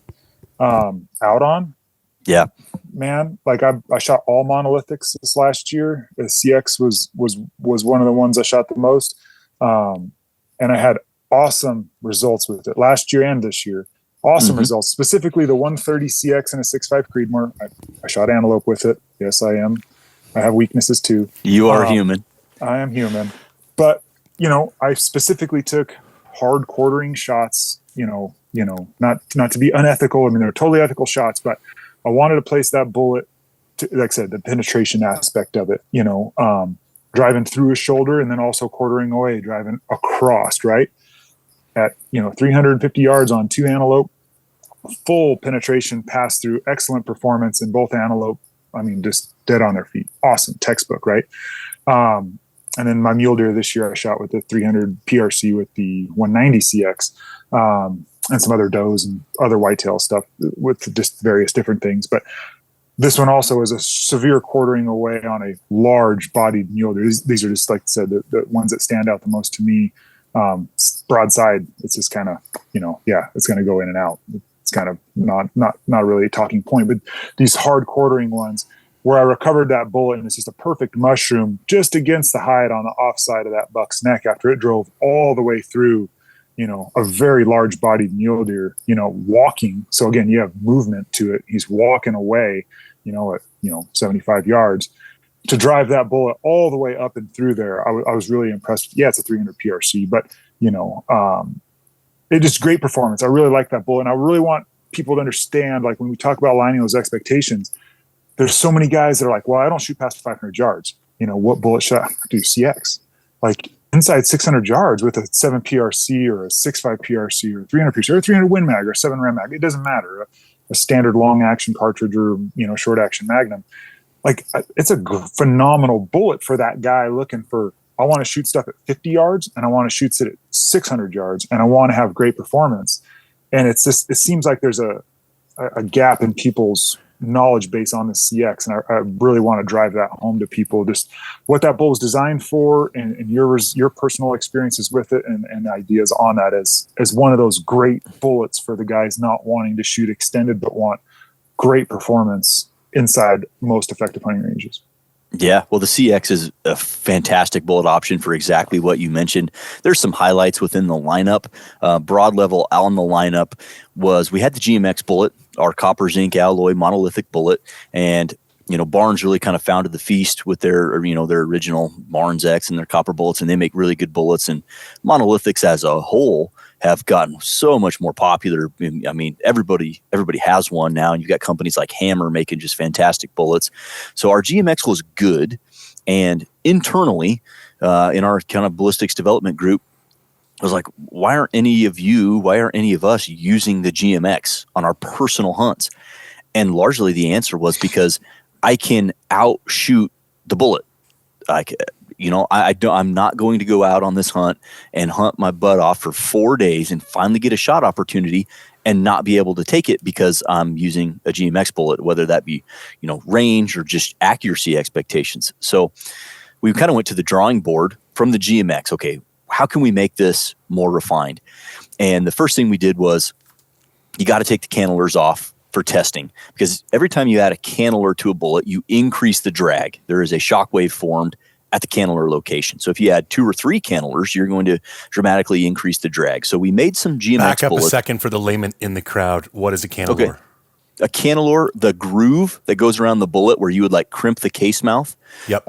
Speaker 3: out on.
Speaker 2: Yeah,
Speaker 3: man. Like, I shot all monolithics this last year. The CX was one of the ones I shot the most. And I had awesome results with it last year and this year. Awesome results, specifically the 130 CX and a 6.5 Creedmore. I shot antelope with it. Yes, I am. I have weaknesses too.
Speaker 2: You are human.
Speaker 3: I am human. But, I specifically took hard quartering shots, not to be unethical. I mean, they're totally ethical shots, but I wanted to place that bullet to, like I said, the penetration aspect of it, driving through a shoulder and then also quartering away, driving across, right? At, 350 yards on 2 antelope, full penetration pass through, excellent performance in both antelope. I mean, just dead on their feet. Awesome. Textbook, right? And then my mule deer this year, I shot with the 300 PRC with the 190 CX. And some other does and other whitetail stuff with just various different things. But this one also is a severe quartering away on a large bodied mule deer. These are just, like I said, the ones that stand out the most to me. Broadside, it's just kind of, it's going to go in and out. It's kind of not really a talking point, but these hard quartering ones where I recovered that bullet and it's just a perfect mushroom just against the hide on the offside of that buck's neck after it drove all the way through, a very large bodied mule deer, walking. So again, you have movement to it. He's walking away, at 75 yards to drive that bullet all the way up and through there. I was really impressed. Yeah, it's a 300 PRC, but it just great performance. I really like that bullet, and I really want people to understand, like when we talk about aligning those expectations, there's so many guys that are like, well, I don't shoot past 500 yards. What bullet should I do? CX. Like inside 600 yards with a 7 PRC or a 6.5 PRC or 300 PRC or a 300 Win Mag or 7 Ram Mag. It doesn't matter. A standard long action cartridge or, short action Magnum. Like it's a phenomenal bullet for that guy looking for, I want to shoot stuff at 50 yards and I want to shoot it at 600 yards and I want to have great performance. And it's just, it seems like there's a gap in people's knowledge base on the CX. And I really want to drive that home to people, just what that bull is designed for and your personal experiences with it and ideas on that as one of those great bullets for the guys not wanting to shoot extended, but want great performance inside most effective hunting ranges.
Speaker 2: Yeah, well, the CX is a fantastic bullet option for exactly what you mentioned. There's some highlights within the lineup. Broad level on the lineup was we had the GMX Bullet, our copper zinc alloy monolithic bullet, and Barnes really kind of founded the feast with their original Barnes X and their copper bullets, and they make really good bullets. And monolithics as a whole have gotten so much more popular. I mean, everybody has one now, and you've got companies like Hammer making just fantastic bullets. So our GMX was good, and internally, in our kind of ballistics development group, I was like, why aren't any of us using the GMX on our personal hunts? And largely the answer was because I can outshoot the bullet. I'm not going to go out on this hunt and hunt my butt off for 4 days and finally get a shot opportunity and not be able to take it because I'm using a GMX bullet, whether that be, range or just accuracy expectations. So we kind of went to the drawing board from the GMX. Okay, how can we make this more refined? And the first thing we did was you got to take the cannelers off for testing, because every time you add a canneler to a bullet, you increase the drag. There is a shock wave formed at the canneler location. So if you add 2 or 3 cannelers, you're going to dramatically increase the drag. So we made some GMX
Speaker 1: Back up
Speaker 2: bullets.
Speaker 1: a second for the layman in the crowd. What is a canneler?
Speaker 2: Okay. A canneler, the groove that goes around the bullet where you would like crimp the case mouth. Yep.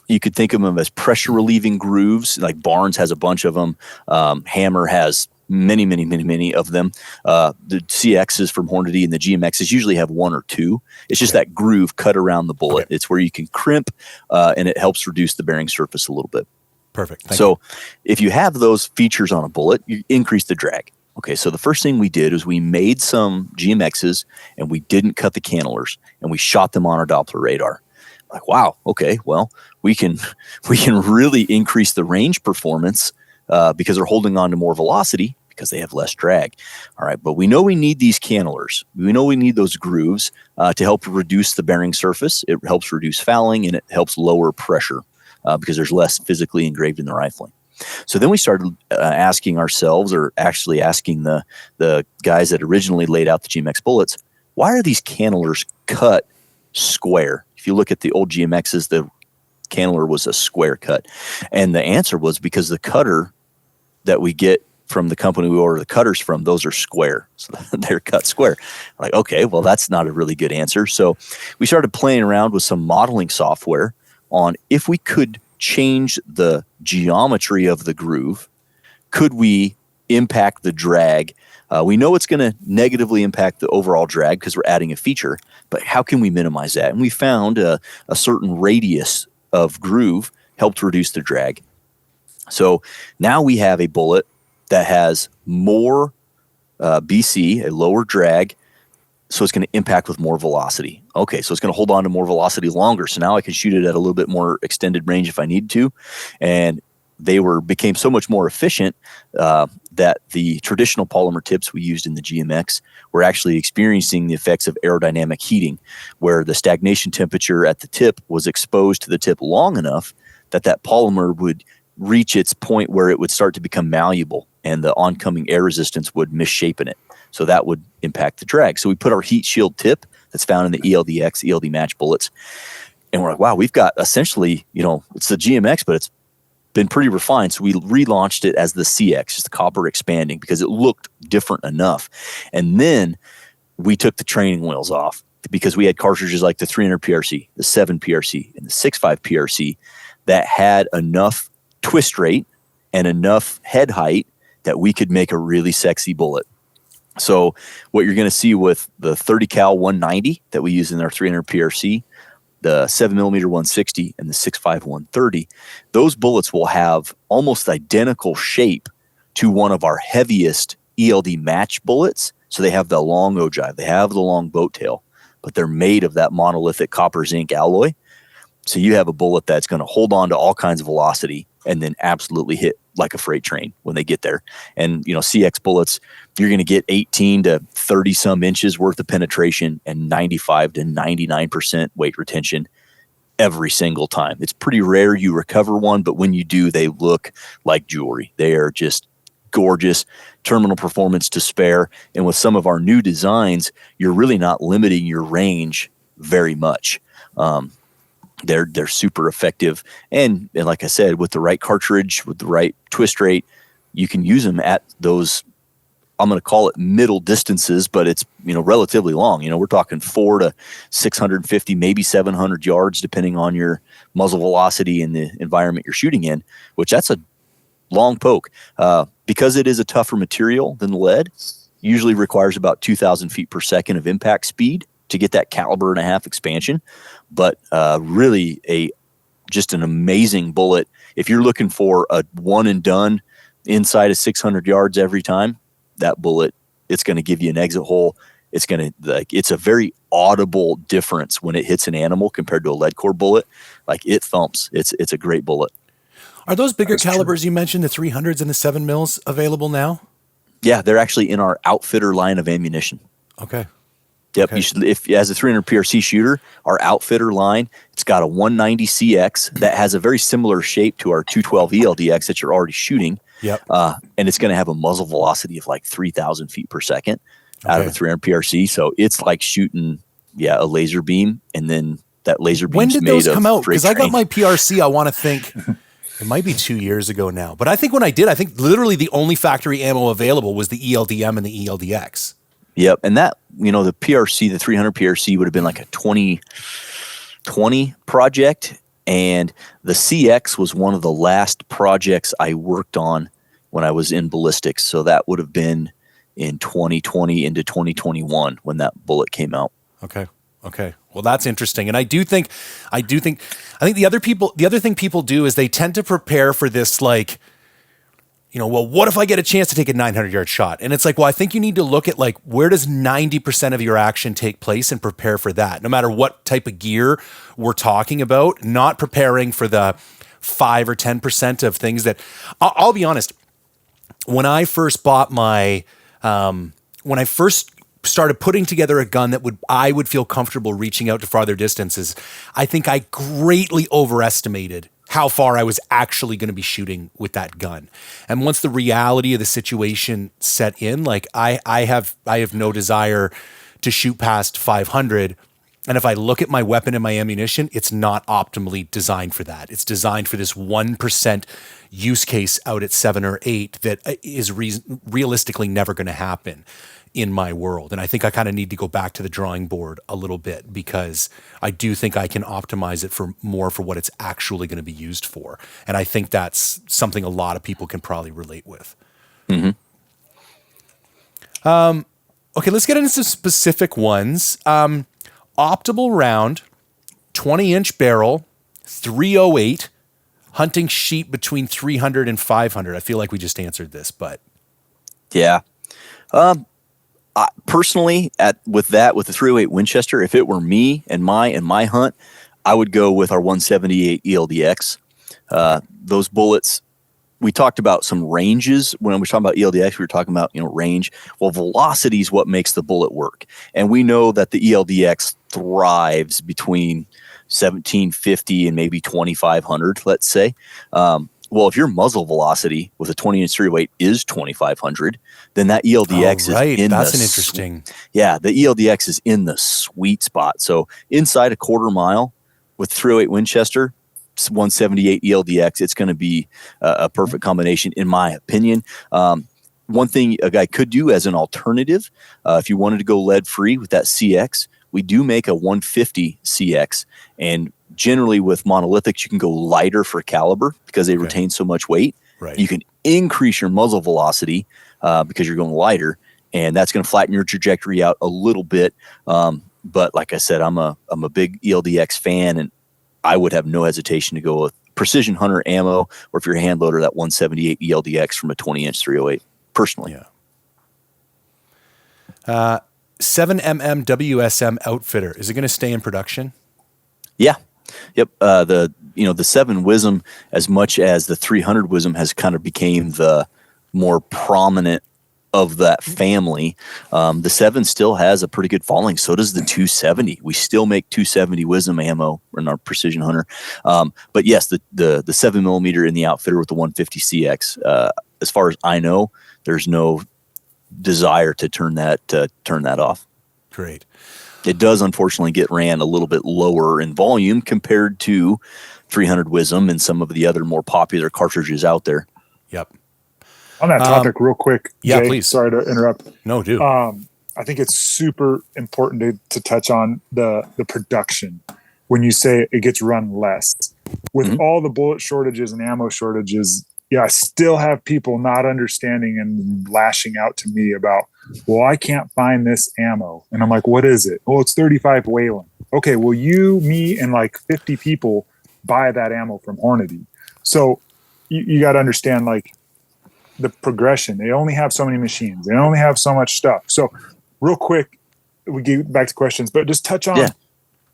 Speaker 2: You could think of them as pressure relieving grooves. Like Barnes has a bunch of them. Hammer has many of them. The CXs from Hornady and the GMXs usually have 1 or 2. It's just that groove cut around the bullet. Okay. It's where you can crimp, and it helps reduce the bearing surface a little bit.
Speaker 1: Perfect. Thank
Speaker 2: you.
Speaker 1: So
Speaker 2: if you have those features on a bullet, you increase the drag. Okay, so the first thing we did is we made some GMXs and we didn't cut the cannelers and we shot them on our Doppler radar. Like, wow, okay, well, we can really increase the range performance because they're holding on to more velocity because they have less drag. All right, but we know we need these cannelers. We know we need those grooves to help reduce the bearing surface. It helps reduce fouling and it helps lower pressure because there's less physically engraved in the rifling. So then we started asking ourselves, or actually asking the guys that originally laid out the GMX bullets, why are these cannelers cut square? If you look at the old GMXs, the canneler was a square cut. And the answer was because the cutter that we get from the company we order the cutters from, those are square. So they're cut square. Like, okay, well, that's not a really good answer. So we started playing around with some modeling software on if we could change the geometry of the groove, could we impact the drag? We know it's going to negatively impact the overall drag because we're adding a feature, but how can we minimize that? And we found a certain radius of groove helped reduce the drag. So now we have a bullet that has more BC, a lower drag, so it's going to impact with more velocity. Okay, so it's going to hold on to more velocity longer. So now I can shoot it at a little bit more extended range if I need to. And they became so much more efficient that the traditional polymer tips we used in the GMX were actually experiencing the effects of aerodynamic heating, where the stagnation temperature at the tip was exposed to the tip long enough that polymer would reach its point where it would start to become malleable and the oncoming air resistance would misshapen it. So that would impact the drag. So we put our heat shield tip that's found in the ELDX, ELD match bullets. And we're like, wow, we've got essentially, it's the GMX, but it's been pretty refined. So we relaunched it as the CX, just the copper expanding, because it looked different enough. And then we took the training wheels off because we had cartridges like the 300 PRC, the 7 PRC, and the 6.5 PRC that had enough twist rate and enough head height that we could make a really sexy bullet. So what you're going to see with the 30 cal 190 that we use in our 300 PRC, the 7mm 160, and the 6.5 130, those bullets will have almost identical shape to one of our heaviest ELD match bullets. So they have the long ogive, they have the long boat tail, but they're made of that monolithic copper zinc alloy. So you have a bullet that's going to hold on to all kinds of velocity and then absolutely hit like a freight train when they get there. And, CX bullets, you're going to get 18 to 30 some inches worth of penetration and 95 to 99% weight retention every single time. It's pretty rare you recover one, but when you do, they look like jewelry. They are just gorgeous, terminal performance to spare. And with some of our new designs, you're really not limiting your range very much. They're super effective. And like I said, with the right cartridge, with the right twist rate, you can use them at those, I'm going to call it middle distances, but it's, relatively long. We're talking 400 to 650, maybe 700 yards, depending on your muzzle velocity and the environment you're shooting in, which that's a long poke. Because it is a tougher material than lead, usually requires about 2,000 feet per second of impact speed to get that caliber and a half expansion. But really just an amazing bullet. If you're looking for a one and done inside of 600 yards every time, that bullet, it's going to give you an exit hole. It's a very audible difference when it hits an animal compared to a lead core bullet. Like, it thumps. It's a great bullet.
Speaker 1: Are those bigger calibers you mentioned, the 300s and the 7 mils, available now?
Speaker 2: Yeah, they're actually in our outfitter line of ammunition.
Speaker 1: Okay.
Speaker 2: Yep.
Speaker 1: Okay.
Speaker 2: You should, if as a 300 PRC shooter, our outfitter line, it's got a 190 CX that has a very similar shape to our 212 ELDX that you're already shooting.
Speaker 1: Yep.
Speaker 2: And it's going to have a muzzle velocity of like 3,000 feet per second out of a 300 PRC. So it's like shooting, a laser beam, and then that laser beam.
Speaker 1: When did those come out? Because I got my PRC, I want to think it might be 2 years ago now. But I think when I did, literally the only factory ammo available was the ELDM and the ELDX.
Speaker 2: Yep. And that, the PRC, the 300 PRC would have been like a 2020 project. And the CX was one of the last projects I worked on when I was in Ballistic. So that would have been in 2020 into 2021 when that bullet came out.
Speaker 1: Okay. Well, that's interesting. And I think the other thing people do is they tend to prepare for this, like, well, what if I get a chance to take a 900-yard shot? And it's like, well, I think you need to look at, like, where does 90% of your action take place and prepare for that, no matter what type of gear we're talking about, not preparing for the 5 or 10% of things that, I'll be honest, when I first bought when I first started putting together a gun that I would feel comfortable reaching out to farther distances, I think I greatly overestimated how far I was actually going to be shooting with that gun. And once the reality of the situation set in, like, I have no desire to shoot past 500. And if I look at my weapon and my ammunition, it's not optimally designed for that. It's designed for this 1% use case out at 7 or 8 that is realistically never going to happen in my world. And I think I kind of need to go back to the drawing board a little bit, because I do think I can optimize it for what it's actually going to be used for. And I think that's something a lot of people can probably relate with.
Speaker 2: Mm-hmm.
Speaker 1: Okay, let's get into some specific ones. Optimal round, 20-inch barrel, 308, hunting sheet between 300 and 500. I feel like we just answered this, but.
Speaker 2: Yeah. Personally, with the 308 Winchester, if it were me and my hunt, I would go with our 178 ELDX. Those bullets, we talked about some ranges. When we were talking about ELDX, we were talking about, range. Well, velocity is what makes the bullet work. And we know that the ELDX thrives between 1750 and maybe 2500, let's say. Well, if your muzzle velocity with a 20-inch 308 is 2,500, then that ELDX
Speaker 1: right.
Speaker 2: is in
Speaker 1: That's
Speaker 2: the
Speaker 1: an interesting.
Speaker 2: Yeah, the ELDX is in the sweet spot. So inside a quarter mile with 308 Winchester, 178 ELDX, it's going to be a perfect combination, in my opinion. One thing a guy could do as an alternative, if you wanted to go lead free with that CX, we do make a 150 CX, and generally with monolithics, you can go lighter for caliber because they retain so much weight.
Speaker 1: Right.
Speaker 2: You can increase your muzzle velocity because you're going lighter, and that's going to flatten your trajectory out a little bit. But like I said, I'm a big ELDX fan, and I would have no hesitation to go with Precision Hunter ammo, or if you're a hand loader, that 178 ELDX from a 20-inch 308. Personally,
Speaker 1: 7mm WSM outfitter, is it going to stay in production?
Speaker 2: Yeah. Yep. The 7 Wisdom, as much as the 300 Wisdom has kind of became the more prominent of that family, the 7 still has a pretty good following. So does the 270. We still make 270 Wisdom ammo in our Precision Hunter. But yes, the 7mm in the outfitter with the 150 CX, as far as I know, there's no desire to turn that off.
Speaker 1: Great.
Speaker 2: It does unfortunately get ran a little bit lower in volume compared to 300 Wisdom and some of the other more popular cartridges out there.
Speaker 1: Yep.
Speaker 3: On that topic, real quick,
Speaker 1: yeah,
Speaker 3: Jay,
Speaker 1: please.
Speaker 3: sorry to interrupt.
Speaker 1: No, do.
Speaker 3: I think it's super important to touch on the production when you say it gets run less. With all the bullet shortages and ammo shortages, I still have people not understanding and lashing out to me about, well, I can't find this ammo. And I'm like, what is it? Oh, it's 35 Whalen. Okay, well, you, me, and like 50 people buy that ammo from Hornady. So you got to understand, like, the progression. They only have so many machines. They only have so much stuff. So real quick, we get back to questions, but just touch on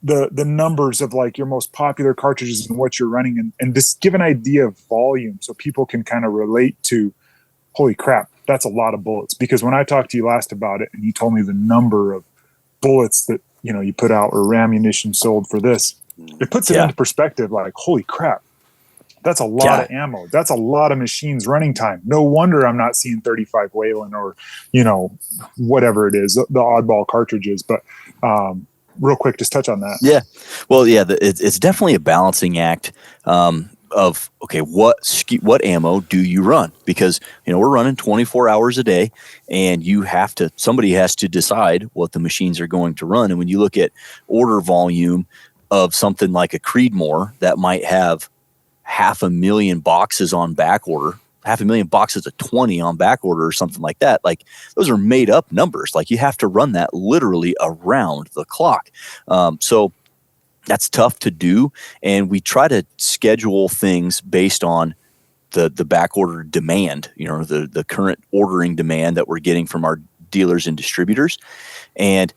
Speaker 3: the numbers of like your most popular cartridges and what you're running, and just give an idea of volume so people can kind of relate to, holy crap, that's a lot of bullets. Because when I talked to you last about it and you told me the number of bullets that you put out or ammunition sold for this, it puts it into perspective, like, holy crap, that's a lot of ammo. That's a lot of machines running time. No wonder I'm not seeing 35 Whalen or, whatever it is, the oddball cartridges. But real quick, just touch on that.
Speaker 2: Yeah. Well, yeah, it's definitely a balancing act of, okay, what ammo do you run? Because, we're running 24 hours a day, and somebody has to decide what the machines are going to run. And when you look at order volume of something like a Creedmore that might have 500,000 boxes on back order, 500,000 boxes of 20 on back order or something like that, like, those are made up numbers. Like, you have to run that literally around the clock. So that's tough to do. And we try to schedule things based on the back order demand, the current ordering demand that we're getting from our dealers and distributors. And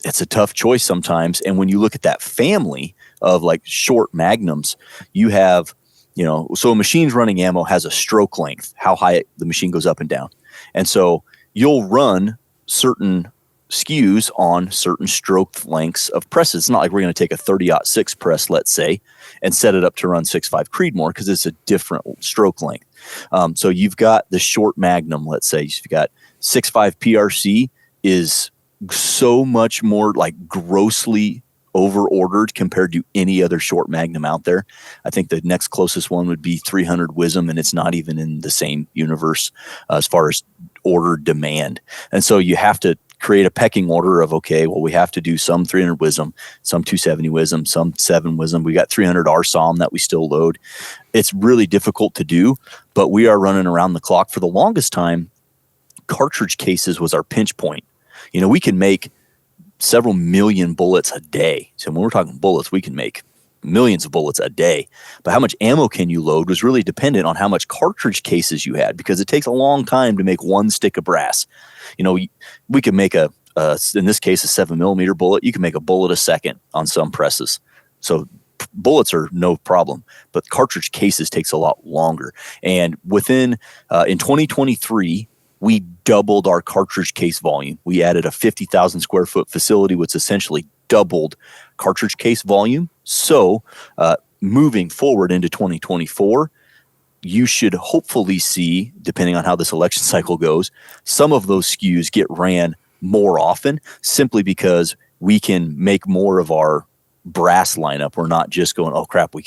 Speaker 2: it's a tough choice sometimes. And when you look at that family of like short magnums, you have, so a machine's running ammo has a stroke length, how high the machine goes up and down. And so you'll run certain SKUs on certain stroke lengths of presses. It's not like we're going to take a 30-06 press, let's say, and set it up to run 6.5 Creedmore, because it's a different stroke length. So you've got the short magnum, let's say. You've got 6.5 PRC is so much more like grossly over-ordered compared to any other short magnum out there. I think the next closest one would be 300 Wisdom, and it's not even in the same universe as far as order demand. And so you have to create a pecking order of, okay, well, we have to do some 300 Wisdom, some 270 Wisdom, some 7 Wisdom. We got 300 RSOM that we still load. It's really difficult to do, but we are running around the clock. For the longest time, cartridge cases was our pinch point. We can make several million bullets a day. So when we're talking bullets, we can make millions of bullets a day. But how much ammo can you load was really dependent on how much cartridge cases you had, because it takes a long time to make one stick of brass. We can make in this case, a 7mm bullet. You can make a bullet a second on some presses. So bullets are no problem, but cartridge cases takes a lot longer. And in 2023, we doubled our cartridge case volume. We added a 50,000 square foot facility, which essentially doubled cartridge case volume. So moving forward into 2024, you should hopefully see, depending on how this election cycle goes, some of those SKUs get ran more often, simply because we can make more of our brass lineup. We're not just going, oh crap, we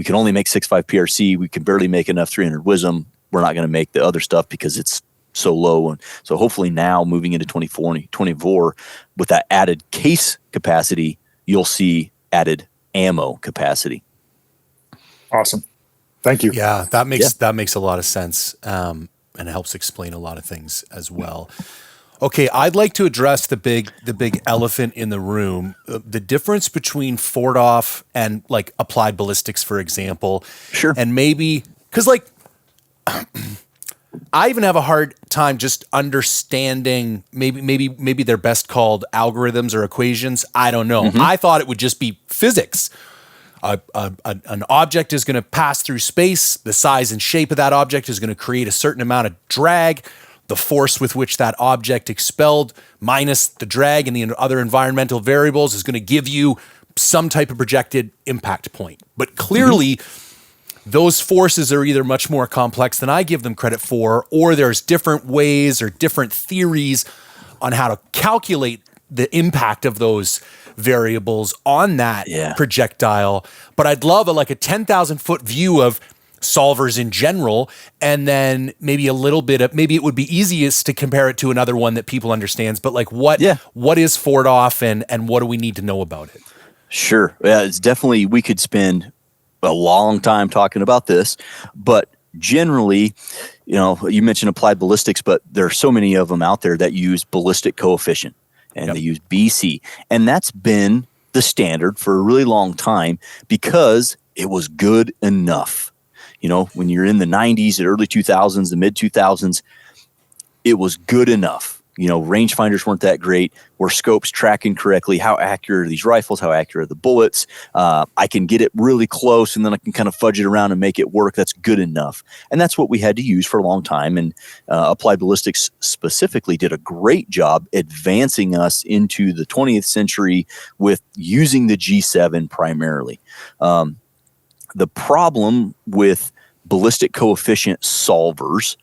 Speaker 2: can only make 6.5 PRC. We can barely make enough 300 Wisdom. We're not going to make the other stuff because it's so low. And so hopefully now moving into 24 with that added case capacity, you'll see added ammo capacity.
Speaker 3: Awesome. Thank you.
Speaker 1: Yeah, that makes a lot of sense, and it helps explain a lot of things as well. Okay, I'd like to address the big elephant in the room, the difference between Ford-off and like applied ballistics, for example.
Speaker 2: Sure.
Speaker 1: And maybe because like I even have a hard time just understanding maybe they're best called algorithms or equations. I don't know.
Speaker 2: Mm-hmm.
Speaker 1: I thought it would just be physics. An object is going to pass through space. The size and shape of that object is going to create a certain amount of drag. The force with which that object expelled minus the drag and the other environmental variables is going to give you some type of projected impact point. But clearly, those forces are either much more complex than I give them credit for, or there's different ways or different theories on how to calculate the impact of those variables on that projectile. But I'd love a 10,000 foot view of solvers in general, and then maybe a little bit of, maybe it would be easiest to compare it to another one that people understands, but like what is Ford-off and what do we need to know about it?
Speaker 2: Sure. Yeah, it's definitely, we could spend a long time talking about this, but generally, you mentioned applied ballistics, but there are so many of them out there that use ballistic coefficient, and they use BC, and that's been the standard for a really long time because it was good enough. When you're in the 90s, the early 2000s, the mid 2000s, it was good enough. Rangefinders weren't that great. Were scopes tracking correctly? How accurate are these rifles? How accurate are the bullets? I can get it really close, and then I can kind of fudge it around and make it work. That's good enough. And that's what we had to use for a long time. And applied ballistics specifically did a great job advancing us into the 20th century with using the G7 primarily. The problem with ballistic coefficient solvers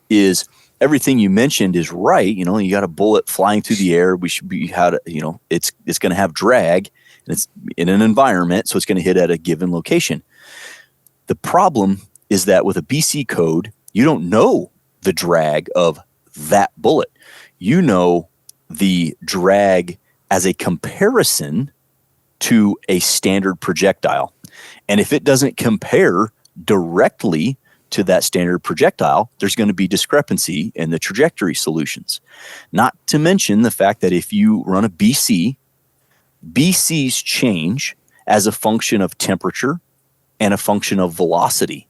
Speaker 2: is everything you mentioned is right. You got a bullet flying through the air. We should be it's going to have drag, and it's in an environment, so it's going to hit at a given location. The problem is that with a BC code, you don't know the drag of that bullet. You know the drag as a comparison to a standard projectile. And if it doesn't compare directly to that standard projectile, there's going to be discrepancy in the trajectory solutions. Not to mention the fact that if you run a BC, BCs change as a function of temperature and a function of velocity,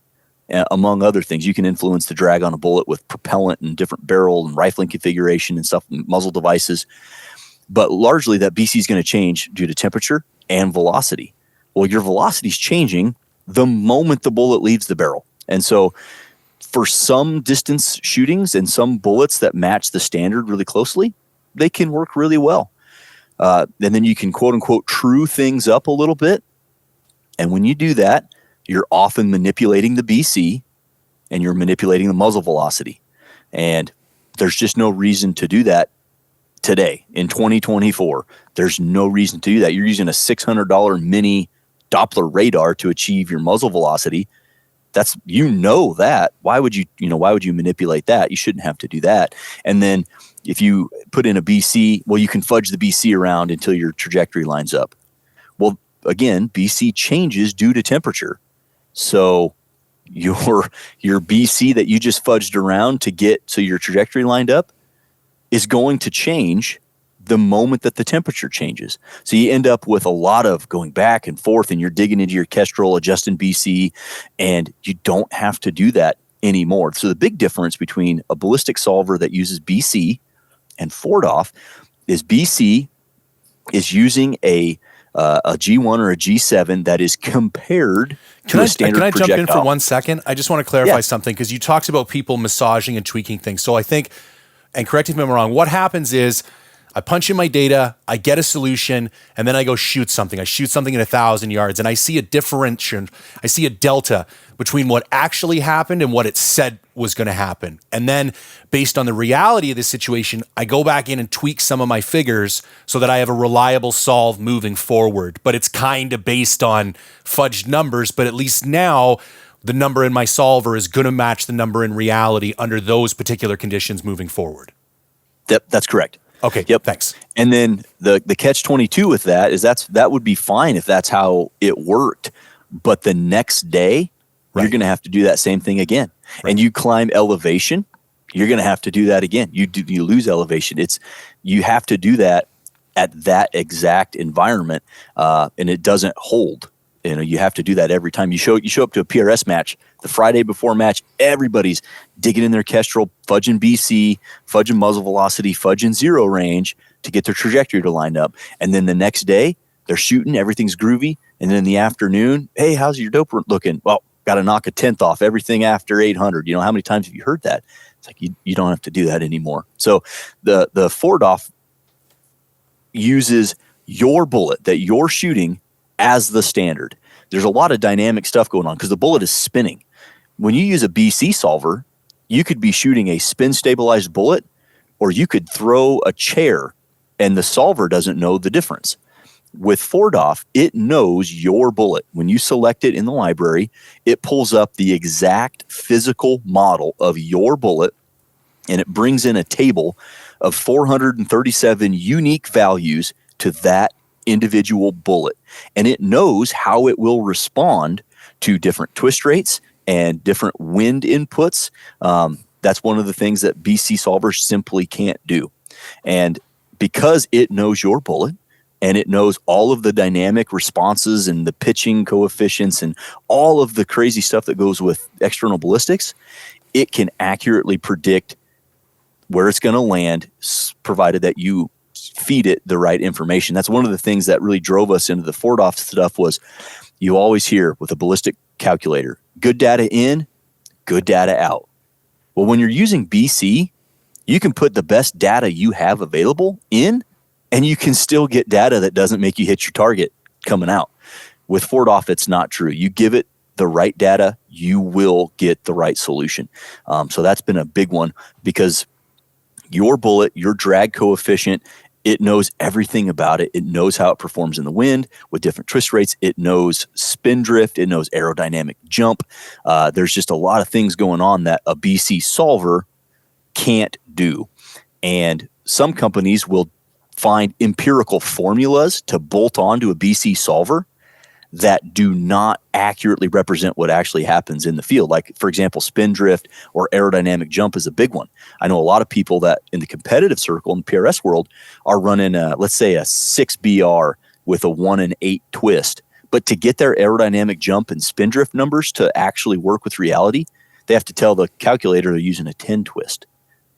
Speaker 2: among other things. You can influence the drag on a bullet with propellant and different barrel and rifling configuration and stuff, and muzzle devices. But largely that BC is going to change due to temperature and velocity. Well, your velocity is changing the moment the bullet leaves the barrel. And so for some distance shootings and some bullets that match the standard really closely, they can work really well. And then you can quote unquote true things up a little bit. And when you do that, you're often manipulating the BC and you're manipulating the muzzle velocity. And there's just no reason to do that today in 2024. There's no reason to do that. You're using a $600 mini Doppler radar to achieve your muzzle velocity. That's, that. Why would you manipulate that? You shouldn't have to do that. And then if you put in a BC, well, you can fudge the BC around until your trajectory lines up. Well, again, BC changes due to temperature. So your BC that you just fudged around to get so your trajectory lined up is going to change the moment that the temperature changes. So you end up with a lot of going back and forth, and you're digging into your Kestrel, adjusting BC, and you don't have to do that anymore. So the big difference between a ballistic solver that uses BC and Ford-off is BC is using a G1 or a G7 that is compared to a standard projectile.
Speaker 1: Can I jump in for 1 second? I just want to clarify something, because you talked about people massaging and tweaking things. So I think, and correct me if I'm wrong, what happens is I punch in my data, I get a solution, and then I go shoot something. I shoot something at 1,000 yards, and I see a differentiation. I see a delta between what actually happened and what it said was going to happen. And then based on the reality of the situation, I go back in and tweak some of my figures so that I have a reliable solve moving forward. But it's kind of based on fudged numbers, but at least now the number in my solver is going to match the number in reality under those particular conditions moving forward.
Speaker 2: That's correct.
Speaker 1: Okay.
Speaker 2: Yep.
Speaker 1: Thanks.
Speaker 2: And then the catch-22 with that is that would be fine if that's how it worked. But the next day, you're going to have to do that same thing again. Right. And you climb elevation, you're going to have to do that again. You lose elevation. You have to do that at that exact environment, and it doesn't hold. You have to do that every time. You show up to a PRS match, the Friday before match, everybody's digging in their Kestrel, fudging BC, fudging muzzle velocity, fudging zero range to get their trajectory to line up. And then the next day, they're shooting, everything's groovy. And then in the afternoon, hey, how's your dope looking? Well, got to knock a 10th off everything after 800. How many times have you heard that? It's like you don't have to do that anymore. So the Fordoff uses your bullet that you're shooting as the standard. There's a lot of dynamic stuff going on because the bullet is spinning. When you use a BC solver, you could be shooting a spin stabilized bullet, or you could throw a chair and the solver doesn't know the difference. With Fordoff, it knows your bullet. When you select it in the library, it pulls up the exact physical model of your bullet, and it brings in a table of 437 unique values to that individual bullet. And it knows how it will respond to different twist rates and different wind inputs. That's one of the things that BC solvers simply can't do. And because it knows your bullet, and it knows all of the dynamic responses and the pitching coefficients and all of the crazy stuff that goes with external ballistics, it can accurately predict where it's going to land, provided that you feed it the right information. That's one of the things that really drove us into the Fordoff stuff. Was you always hear with a ballistic calculator, good data in, good data out. Well, when you're using BC, you can put the best data you have available in, and you can still get data that doesn't make you hit your target coming out. With Fordoff, it's not true. You give it the right data, you will get the right solution. So that's been a big one, because your bullet, your drag coefficient, it knows everything about it. It knows how it performs in the wind with different twist rates. It knows spin drift. It knows aerodynamic jump. There's just a lot of things going on that a BC solver can't do. And some companies will find empirical formulas to bolt onto a BC solver that do not accurately represent what actually happens in the field. Like, for example, spin drift or aerodynamic jump is a big one. I know a lot of people that in the competitive circle in the PRS world are running, let's say, a 6BR with a 1 in 8 twist. But to get their aerodynamic jump and spin drift numbers to actually work with reality, they have to tell the calculator they're using a 10 twist.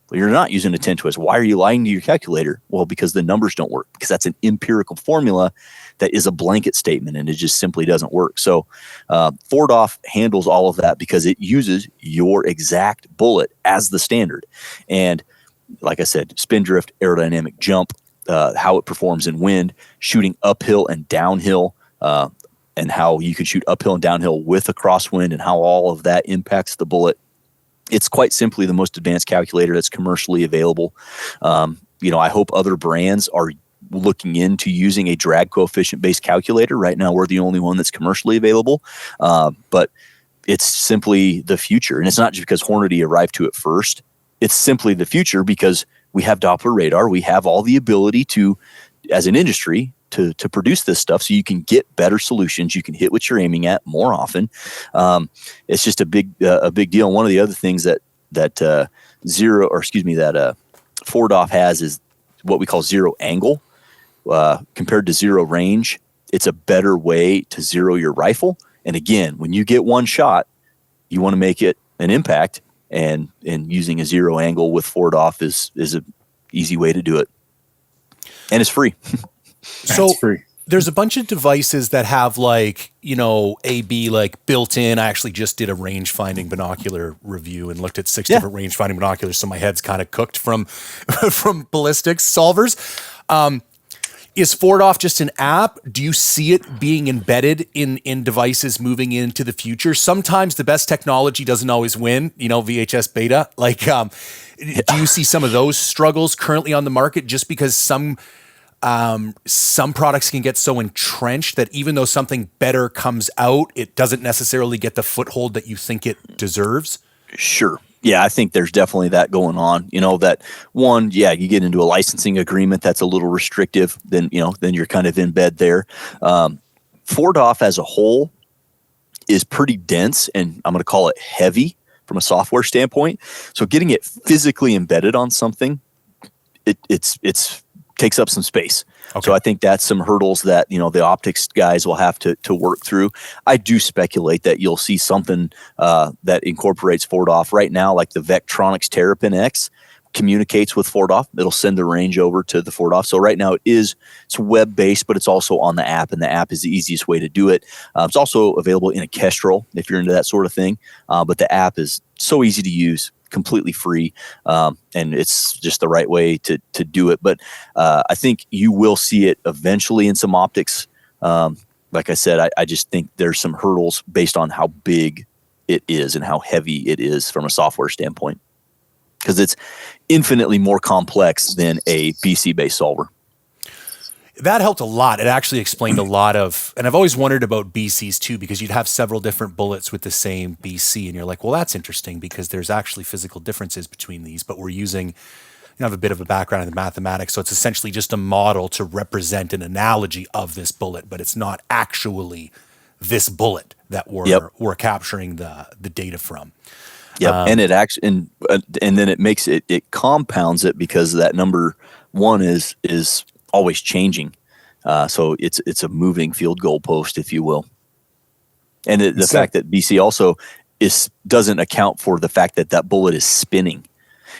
Speaker 2: Well, you're not using a 10 twist. Why are you lying to your calculator? Well, because the numbers don't work, because that's an empirical formula that is a blanket statement, and it just simply doesn't work. So Fordoff handles all of that because it uses your exact bullet as the standard. And like I said, spin drift, aerodynamic jump, how it performs in wind, shooting uphill and downhill, and how you can shoot uphill and downhill with a crosswind, and how all of that impacts the bullet. It's quite simply the most advanced calculator that's commercially available. I hope other brands are looking into using a drag coefficient based calculator. Right now, we're the only one that's commercially available, but it's simply the future. And it's not just because Hornady arrived to it first. It's simply the future because we have Doppler radar. We have all the ability to, as an industry, to produce this stuff, so you can get better solutions. You can hit what you're aiming at more often. It's just a big deal. And one of the other things that Fordoff has is what we call zero angle. Compared to zero range, it's a better way to zero your rifle. And again, when you get one shot, you want to make it an impact, and using a zero angle with Fordoff is an easy way to do it, and it's free.
Speaker 1: So there's a bunch of devices that have like, AB like built in. I actually just did a range finding binocular review and looked at 6 different range finding binoculars. So my head's kind of cooked from, from Ballistic solvers. Is FordOff just an app? Do you see it being embedded in devices moving into the future? Sometimes the best technology doesn't always win, VHS beta. Like, do you see some of those struggles currently on the market just because some products can get so entrenched that even though something better comes out, it doesn't necessarily get the foothold that you think it deserves?
Speaker 2: Sure. Yeah, I think there's definitely that going on. That one, you get into a licensing agreement that's a little restrictive, then you're kind of in bed there. FordOff as a whole is pretty dense, and I'm going to call it heavy from a software standpoint. So getting it physically embedded on something, it's takes up some space. Okay. So I think that's some hurdles that, the optics guys will have to work through. I do speculate that you'll see something that incorporates FordOff right now, like the Vectronics Terrapin X communicates with FordOff. It'll send the range over to the FordOff. So right now it's web-based, but it's also on the app, and the app is the easiest way to do it. It's also available in a Kestrel if you're into that sort of thing. But the app is so easy to use, completely free, and it's just the right way to do it. But I think you will see it eventually in some optics. Like I said, I just think there's some hurdles based on how big it is and how heavy it is from a software standpoint, because it's infinitely more complex than a BC-based solver.
Speaker 1: That helped a lot. It actually explained a lot of, and I've always wondered about BCs too, because you'd have several different bullets with the same BC, and you're like, well, that's interesting because there's actually physical differences between these, but we're using, I have a bit of a background in the mathematics, so it's essentially just a model to represent an analogy of this bullet, but it's not actually this bullet that we're capturing the data from.
Speaker 2: Yep, and it actually, and then it makes it compounds it, because that number one is always changing. So it's a moving field goal post, if you will. And the fact that BC also doesn't account for the fact that bullet is spinning.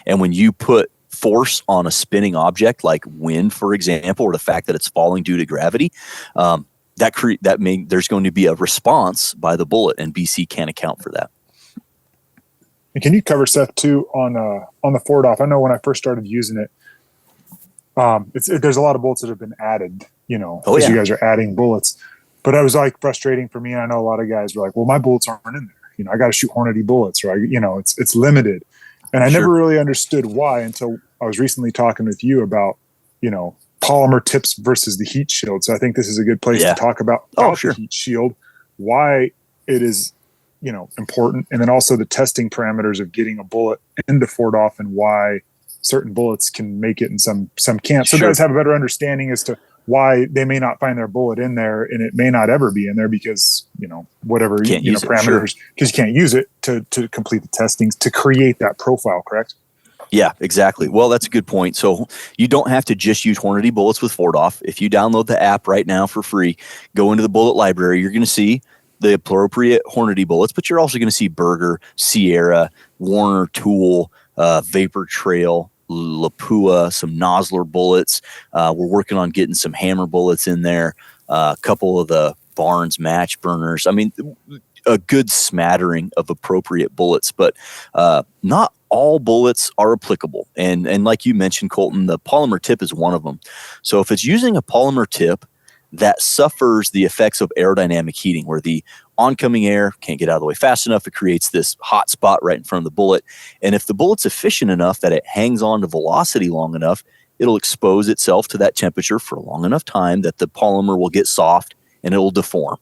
Speaker 2: And when you put force on a spinning object like wind, for example, or the fact that it's falling due to gravity, there's going to be a response by the bullet, and BC can't account for that.
Speaker 3: And can you cover, Seth, too, on the FordOff? I know when I first started using it, there's a lot of bullets that have been added, you guys are adding bullets. But it was like frustrating for me. And I know a lot of guys were like, well, my bullets aren't in there. I got to shoot Hornady bullets, or it's limited. And I never really understood why until I was recently talking with you about, polymer tips versus the heat shield. So I think this is a good place to talk about the heat shield, why it is, important. And then also the testing parameters of getting a bullet into FordOff and why certain bullets can make it and some can't. So guys have a better understanding as to why they may not find their bullet in there, and it may not ever be in there because, whatever parameters, because you can't use it to complete the testings to create that profile, correct?
Speaker 2: Yeah, exactly. Well, that's a good point. So you don't have to just use Hornady bullets with FordOff. If you download the app right now for free, go into the bullet library, you're going to see the appropriate Hornady bullets, but you're also going to see Berger, Sierra, Warner, Tool, Vapor Trail, Lapua, some Nosler bullets. We're working on getting some Hammer bullets in there, a couple of the Barnes match burners. I mean, a good smattering of appropriate bullets, but not all bullets are applicable. And like you mentioned, Colton, the polymer tip is one of them. So if it's using a polymer tip that suffers the effects of aerodynamic heating, where the oncoming air can't get out of the way fast enough, it creates this hot spot right in front of the bullet. And if the bullet's efficient enough that it hangs on to velocity long enough, it'll expose itself to that temperature for a long enough time that the polymer will get soft and it will deform.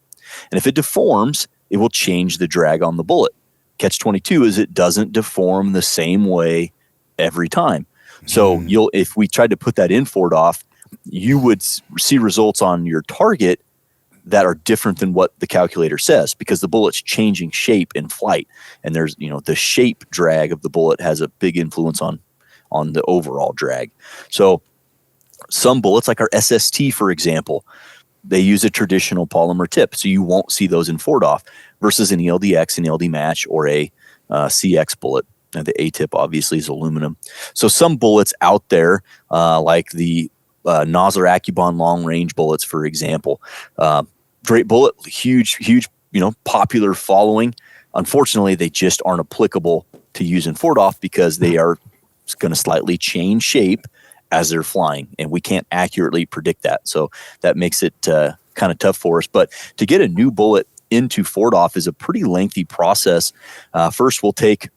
Speaker 2: And if it deforms, it will change the drag on the bullet. Catch-22 is it doesn't deform the same way every time. So if we tried to put that in FordOff, you would see results on your target that are different than what the calculator says, because the bullet's changing shape in flight. And there's, the shape drag of the bullet has a big influence on the overall drag. So some bullets, like our SST, for example, they use a traditional polymer tip. So you won't see those in FordOff versus an ELDX, an ELD match, or a CX bullet. And the A tip obviously is aluminum. So some bullets out there, like the Nosler Accubon long range bullets, for example. Great bullet, huge, popular following. Unfortunately, they just aren't applicable to use in Fort-off because they are going to slightly change shape as they're flying, and we can't accurately predict that. So that makes it kind of tough for us. But to get a new bullet into Fort-off is a pretty lengthy process. First, we'll take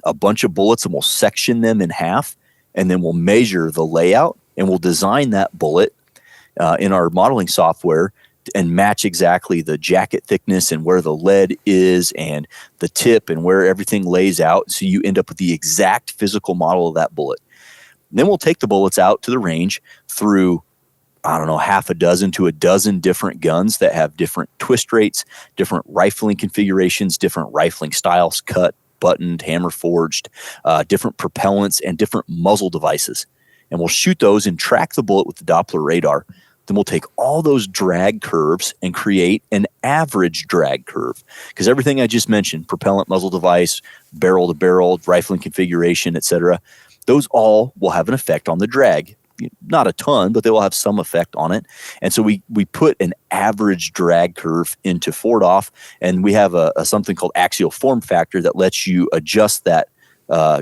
Speaker 2: a bunch of bullets and we'll section them in half, and then we'll measure the layout, and we'll design that bullet in our modeling software and match exactly the jacket thickness and where the lead is and the tip and where everything lays out. So you end up with the exact physical model of that bullet. Then we'll take the bullets out to the range through, half a dozen to a dozen different guns that have different twist rates, different rifling configurations, different rifling styles, cut, buttoned, hammer forged, different propellants, and different muzzle devices. And we'll shoot those and track the bullet with the Doppler radar. Then we'll take all those drag curves and create an average drag curve. Because everything I just mentioned, propellant, muzzle device, barrel to barrel, rifling configuration, etc., those all will have an effect on the drag. Not a ton, but they will have some effect on it. And so we put an average drag curve into Fort-off, and we have a something called axial form factor that lets you adjust that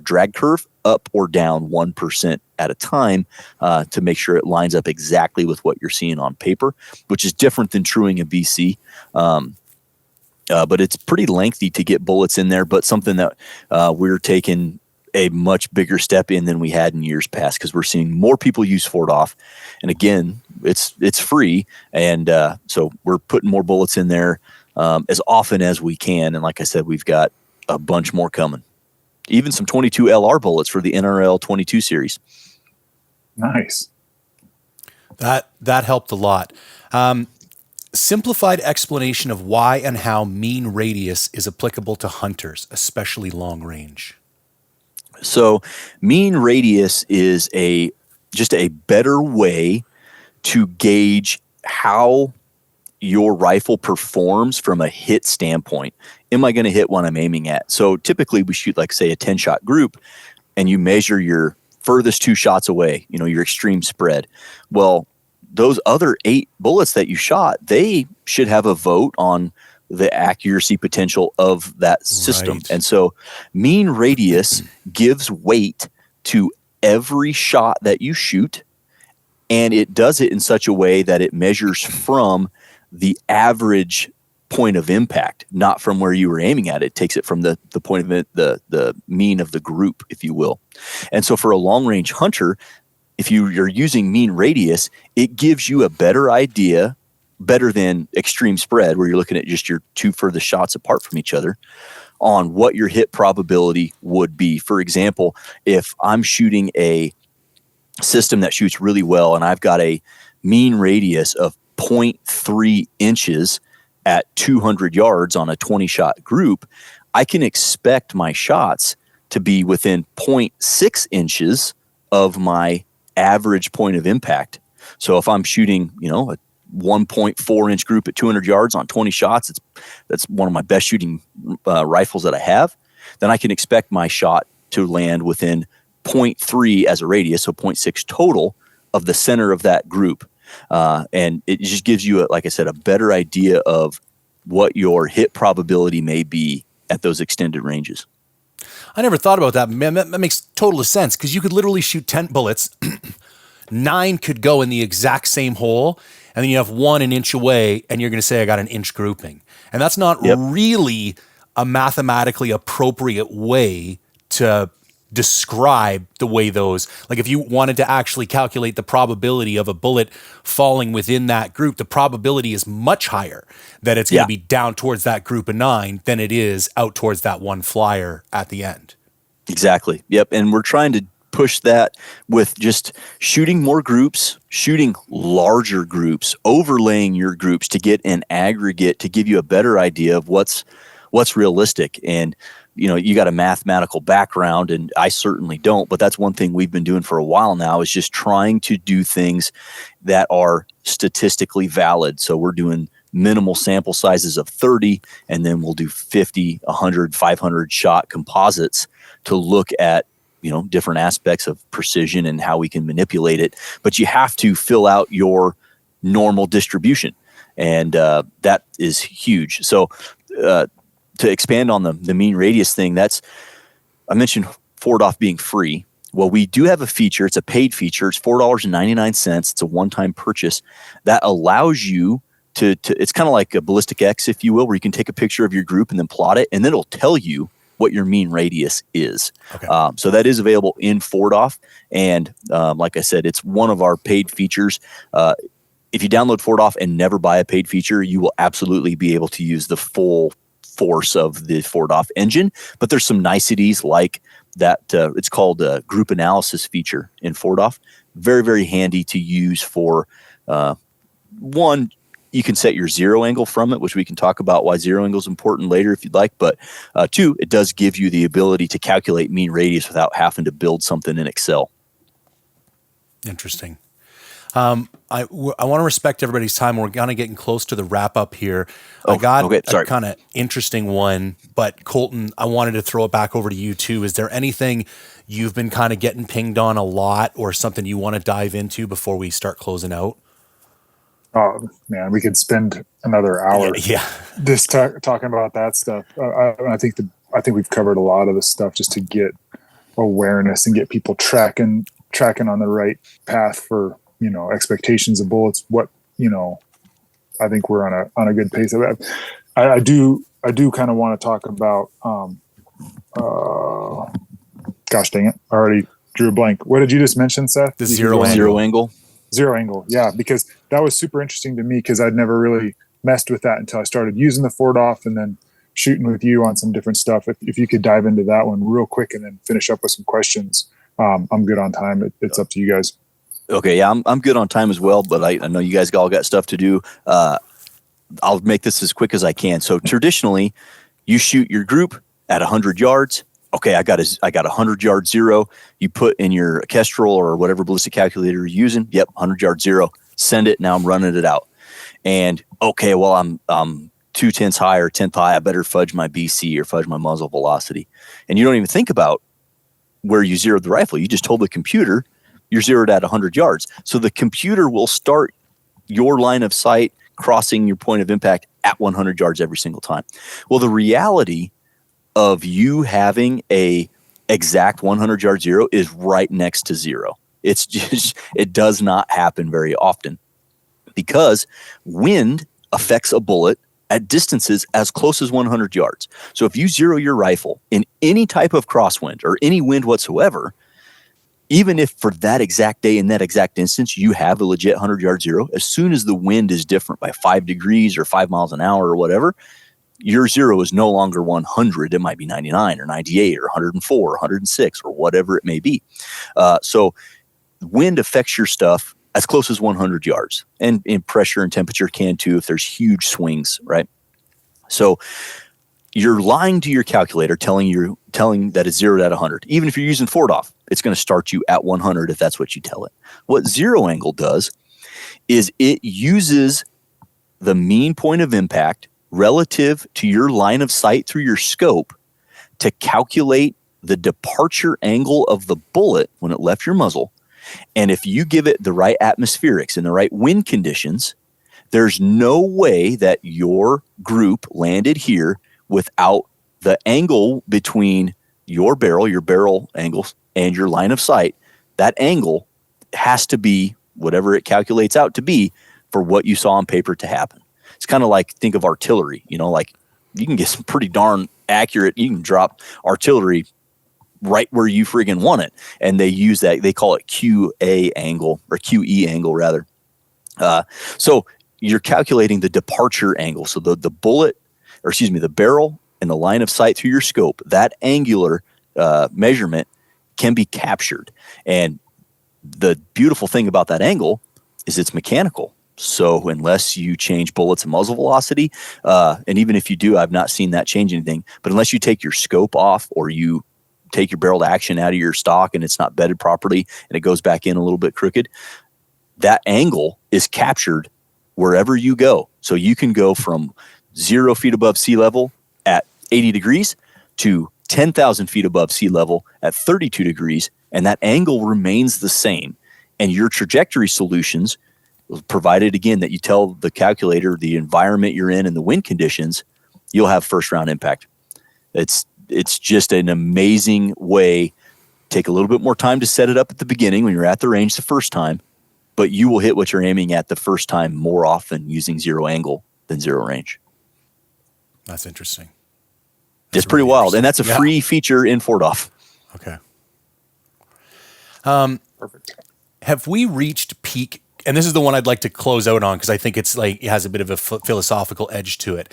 Speaker 2: drag curve up or down 1% at a time to make sure it lines up exactly with what you're seeing on paper, which is different than truing a BC. But it's pretty lengthy to get bullets in there, but something that we're taking a much bigger step in than we had in years past, because we're seeing more people use Fort-off. And again, it's free. And so we're putting more bullets in there as often as we can. And like I said, we've got a bunch more coming. Even some 22 LR bullets for the NRL 22 series.
Speaker 3: Nice.
Speaker 1: That helped a lot. Simplified explanation of why and how mean radius is applicable to hunters, especially long range.
Speaker 2: So mean radius is just a better way to gauge how your rifle performs from a hit standpoint. Am I going to hit what I'm aiming at? So typically we shoot, like, say, a 10-shot group, and you measure your furthest 2 shots away, your extreme spread. Well, those other 8 bullets that you shot, they should have a vote on the accuracy potential of that system. Right. And so mean radius gives weight to every shot that you shoot, and it does it in such a way that it measures from the average point of impact, not from where you were aiming at. It takes it from the point of it, the mean of the group, if you will. And so for a long range hunter, if you're using mean radius, it gives you a better idea, better than extreme spread, where you're looking at just your 2 furthest shots apart from each other, on what your hit probability would be. For example, if I'm shooting a system that shoots really well and I've got a mean radius of 0.3 inches at 200 yards on a 20-shot group, I can expect my shots to be within 0.6 inches of my average point of impact. So if I'm shooting, a 1.4 inch group at 200 yards on 20 shots, that's one of my best shooting rifles that I have, then I can expect my shot to land within 0.3 as a radius, so 0.6 total of the center of that group. And it just gives you, like I said, a better idea of what your hit probability may be at those extended ranges.
Speaker 1: I never thought about that. Man, that makes total sense, because you could literally shoot 10 bullets. 9 could go in the exact same hole, and then you have 1 an inch away, and you're going to say, I got an inch grouping. And that's not really a mathematically appropriate way to describe the way those, like if you wanted to actually calculate the probability of a bullet falling within that group, the probability is much higher that it's going to be down towards that group of 9 than it is out towards that one flyer at the end.
Speaker 2: Exactly. Yep. And we're trying to push that with just shooting more groups, shooting larger groups, overlaying your groups to get an aggregate to give you a better idea of what's realistic. And you got a mathematical background, and I certainly don't, but that's one thing we've been doing for a while now, is just trying to do things that are statistically valid. So we're doing minimal sample sizes of 30, and then we'll do 50, 100, 500 shot composites to look at different aspects of precision and how we can manipulate it, but you have to fill out your normal distribution. And that is huge. So to expand on the mean radius thing, I mentioned forward off being free. Well, we do have a feature. It's a paid feature. It's $4.99. It's a one-time purchase that allows you to it's kind of like a Ballistic X, if you will, where you can take a picture of your group and then plot it, and then it'll tell you what your mean radius is.
Speaker 1: Okay.
Speaker 2: So that is available in forward off. And like I said, it's one of our paid features. If you download forward off and never buy a paid feature, you will absolutely be able to use the full force of the forward off engine. But there's some niceties like that. It's called a group analysis feature in forward off. Very, very handy to use for one. You can set your zero angle from it, which we can talk about why zero angle is important later if you'd like. But two, it does give you the ability to calculate mean radius without having to build something in Excel.
Speaker 1: Interesting. I want to respect everybody's time. We're kind of getting close to the wrap up here. I got a kind of interesting one, but Colton, I wanted to throw it back over to you too. Is there anything you've been kind of getting pinged on a lot or something you want to dive into before we start closing out?
Speaker 3: Oh man, we could spend another hour just talking about that stuff. I think we've covered a lot of the stuff just to get awareness and get people tracking on the right path for expectations of bullets. I think we're on a good pace of that. I do kind of want to talk about. Gosh dang it! I already drew a blank. What did you just mention, Seth?
Speaker 2: The zero angle.
Speaker 3: Zero angle, yeah, because that was super interesting to me because I'd never really messed with that until I started using the forward off and then shooting with you on some different stuff. If you could dive into that one real quick and then finish up with some questions, I'm good on time. It's up to you guys.
Speaker 2: Okay, yeah, I'm good on time as well, but I know you guys all got stuff to do. I'll make this as quick as I can. So traditionally, you shoot your group at 100 yards. Okay, I got 100 yard zero. You put in your Kestrel or whatever ballistic calculator you're using. Yep, 100 yard zero. Send it. Now I'm running it out. And okay, well I'm 2/10 high or 10th high. I better fudge my BC or fudge my muzzle velocity. And you don't even think about where you zeroed the rifle. You just told the computer you're zeroed at 100 yards. So the computer will start your line of sight crossing your point of impact at 100 yards every single time. Well, the reality of you having a exact 100 yard zero is right next to zero. It's just, it does not happen very often because wind affects a bullet at distances as close as 100 yards. So if you zero your rifle in any type of crosswind or any wind whatsoever, even if for that exact day in that exact instance, you have a legit 100 yard zero, as soon as the wind is different by 5 degrees or 5 miles an hour or whatever, your zero is no longer 100. It might be 99 or 98 or 104 or 106 or whatever it may be. So wind affects your stuff as close as 100 yards, and pressure and temperature can too if there's huge swings, right? So you're lying to your calculator telling that it's zeroed at 100. Even if you're using forward off, it's going to start you at 100 if that's what you tell it. What zero angle does is it uses the mean point of impact relative to your line of sight through your scope to calculate the departure angle of the bullet when it left your muzzle. And if you give it the right atmospherics and the right wind conditions, there's no way that your group landed here without the angle between your barrel angles, and your line of sight. That angle has to be whatever it calculates out to be for what you saw on paper to happen. It's kind of like, think of artillery, like you can get some pretty darn accurate, you can drop artillery right where you friggin' want it. And they use that, they call it QA angle or QE angle rather. So you're calculating the departure angle. So the bullet, or excuse me, the barrel and the line of sight through your scope, that angular measurement can be captured. And the beautiful thing about that angle is it's mechanical. So unless you change bullets and muzzle velocity, and even if you do, I've not seen that change anything, but unless you take your scope off or you take your barrel to action out of your stock and it's not bedded properly and it goes back in a little bit crooked, that angle is captured wherever you go. So you can go from 0 feet above sea level at 80 degrees to 10,000 feet above sea level at 32 degrees, and that angle remains the same. And your trajectory solutions, provided again that you tell the calculator the environment you're in and the wind conditions, you'll have first round impact. It's just an amazing way. Take a little bit more time to set it up at the beginning when you're at the range the first time, but you will hit what you're aiming at the first time more often using zero angle than zero range.
Speaker 1: That's interesting.
Speaker 2: It's pretty really wild. And that's a free feature in Fordoff.
Speaker 1: Okay.
Speaker 3: Perfect.
Speaker 1: Have we reached peak? And this is the one I'd like to close out on because I think it's like it has a bit of a philosophical edge to it.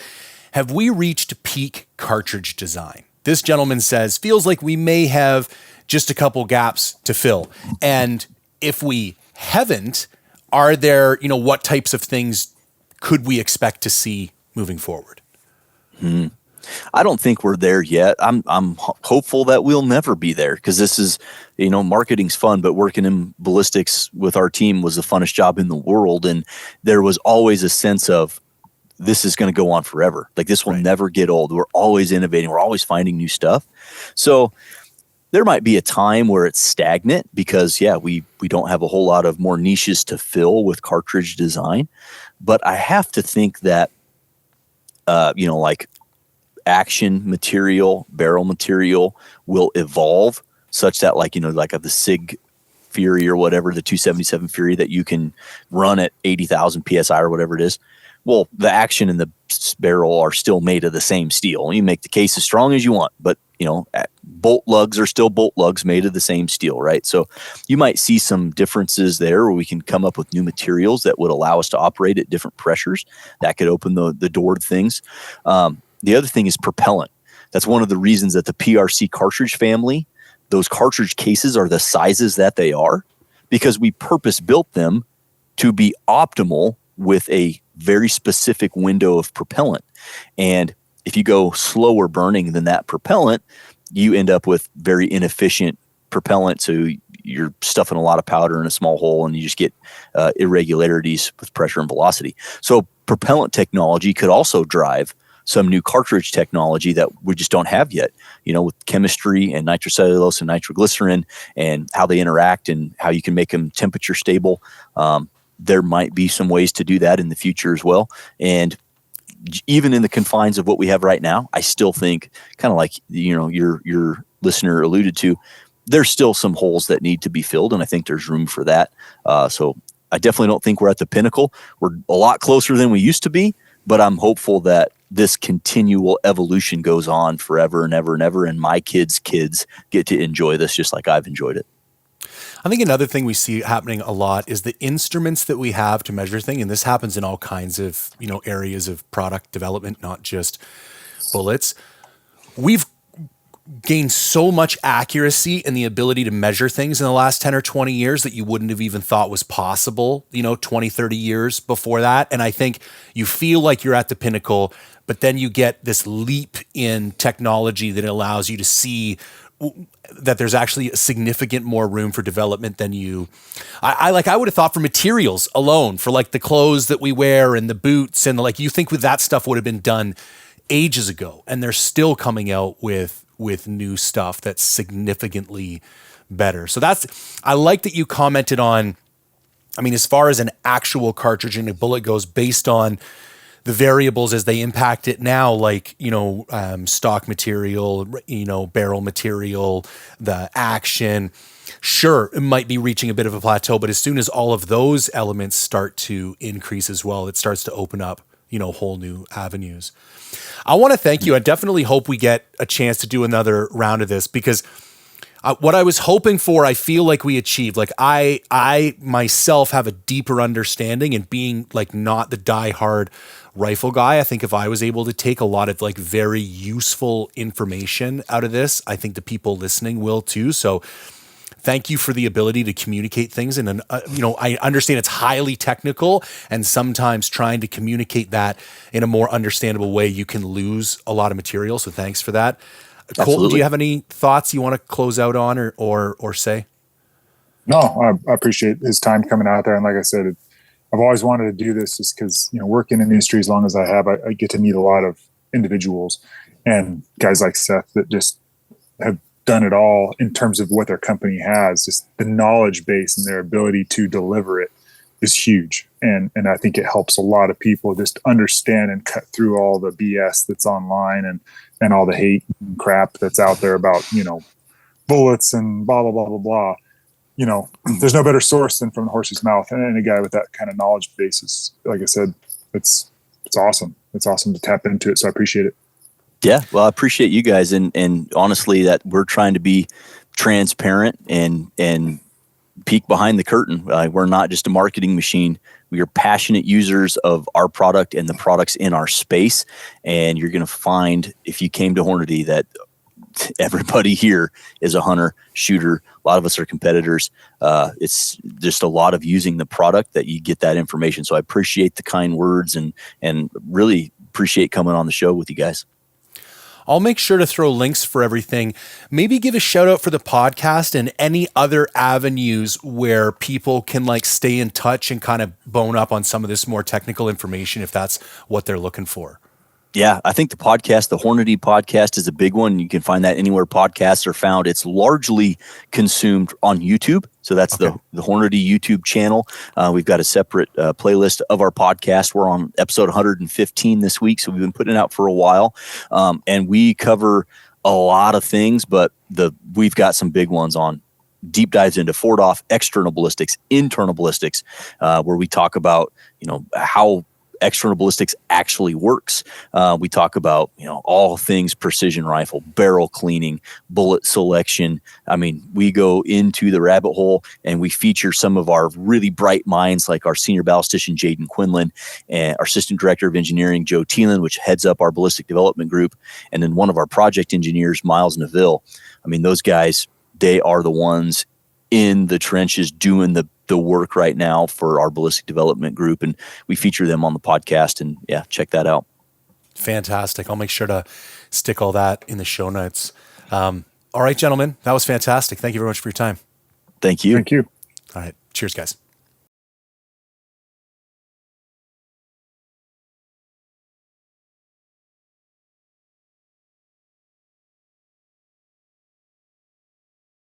Speaker 1: Have we reached peak cartridge design? This gentleman says, feels like we may have just a couple gaps to fill. And if we haven't, are there, what types of things could we expect to see moving forward?
Speaker 2: I don't think we're there yet. I'm hopeful that we'll never be there because this is, marketing's fun, but working in ballistics with our team was the funnest job in the world. And there was always a sense of this is going to go on forever. Like this will never get old. We're always innovating. We're always finding new stuff. So there might be a time where it's stagnant because we don't have a whole lot of more niches to fill with cartridge design. But I have to think that, like action material, barrel material will evolve such that like of the SIG Fury or whatever, the 277 Fury that you can run at 80,000 PSI or whatever it is. Well, the action and the barrel are still made of the same steel. You make the case as strong as you want, but bolt lugs are still bolt lugs made of the same steel, right? So you might see some differences there where we can come up with new materials that would allow us to operate at different pressures. That could open the door to things. The other thing is propellant. That's one of the reasons that the PRC cartridge family, those cartridge cases are the sizes that they are, because we purpose built them to be optimal with a very specific window of propellant. And if you go slower burning than that propellant, you end up with very inefficient propellant. So you're stuffing a lot of powder in a small hole and you just get irregularities with pressure and velocity. So propellant technology could also drive some new cartridge technology that we just don't have yet, with chemistry and nitrocellulose and nitroglycerin and how they interact and how you can make them temperature stable. There might be some ways to do that in the future as well. And even in the confines of what we have right now, I still think, kind of like, your listener alluded to, there's still some holes that need to be filled. And I think there's room for that. So I definitely don't think we're at the pinnacle. We're a lot closer than we used to be, but I'm hopeful that this continual evolution goes on forever and ever and ever. And my kids' kids get to enjoy this just like I've enjoyed it.
Speaker 1: I think another thing we see happening a lot is the instruments that we have to measure things. And this happens in all kinds of, areas of product development, not just bullets. We've gained so much accuracy and the ability to measure things in the last 10 or 20 years that you wouldn't have even thought was possible, 20, 30 years before that. And I think you feel like you're at the pinnacle, but then you get this leap in technology that allows you to see that there's actually a significant more room for development than I would have thought for materials alone, for like the clothes that we wear and the boots and you think with that stuff would have been done ages ago, and they're still coming out with new stuff that's significantly better. So I like that you commented on, as far as an actual cartridge and a bullet goes, based on the variables as they impact it now, stock material, barrel material, the action. Sure, it might be reaching a bit of a plateau, but as soon as all of those elements start to increase as well, it starts to open up, whole new avenues. I want to thank you. I definitely hope we get a chance to do another round of this because what I was hoping for, I feel like we achieved. Like I myself have a deeper understanding, and being not the diehard rifle guy, I think if I was able to take a lot of very useful information out of this, I think the people listening will too. So thank you for the ability to communicate things. And I understand it's highly technical, and sometimes trying to communicate that in a more understandable way, you can lose a lot of material. So thanks for that.
Speaker 2: Absolutely.
Speaker 1: Colton, do you have any thoughts you want to close out on or say?
Speaker 3: No, I appreciate his time coming out there. And like I said, I've always wanted to do this just because, working in the industry as long as I have, I get to meet a lot of individuals and guys like Seth that just have done it all in terms of what their company has. Just the knowledge base and their ability to deliver it is huge. And I think it helps a lot of people just understand and cut through all the BS that's online and all the hate and crap that's out there about, bullets and blah, blah, blah, blah, blah. There's no better source than from the horse's mouth. And a guy with that kind of knowledge base is, like I said, it's awesome. It's awesome to tap into it. So I appreciate it.
Speaker 2: Yeah. Well, I appreciate you guys. And honestly, that we're trying to be transparent and peek behind the curtain. We're not just a marketing machine. We are passionate users of our product and the products in our space. And you're going to find, if you came to Hornady, that everybody here is a hunter, shooter. A lot of us are competitors. It's just a lot of using the product that you get that information. So I appreciate the kind words and really appreciate coming on the show with you guys.
Speaker 1: I'll make sure to throw links for everything. Maybe give a shout out for the podcast and any other avenues where people can stay in touch and kind of bone up on some of this more technical information if that's what they're looking for.
Speaker 2: Yeah, I think the Hornady podcast is a big one. You can find that anywhere podcasts are found. It's largely consumed on YouTube. So that's the Hornady YouTube channel. We've got a separate playlist of our podcast. We're on episode 115 this week. So we've been putting it out for a while. And we cover a lot of things, but we've got some big ones on deep dives into forward-off, external ballistics, internal ballistics, where we talk about, how external ballistics actually works. We talk about, all things precision rifle, barrel cleaning, bullet selection. I mean, we go into the rabbit hole and we feature some of our really bright minds, like our senior ballistician, Jaden Quinlan, and our assistant director of engineering, Joe Thielen, which heads up our ballistic development group. And then one of our project engineers, Miles Neville. I mean, those guys, they are the ones in the trenches doing the work right now for our ballistic development group. And we feature them on the podcast, and check that out.
Speaker 1: Fantastic. I'll make sure to stick all that in the show notes. All right, gentlemen, that was fantastic. Thank you very much for your time.
Speaker 2: Thank you.
Speaker 3: Thank you.
Speaker 1: All right. Cheers, guys.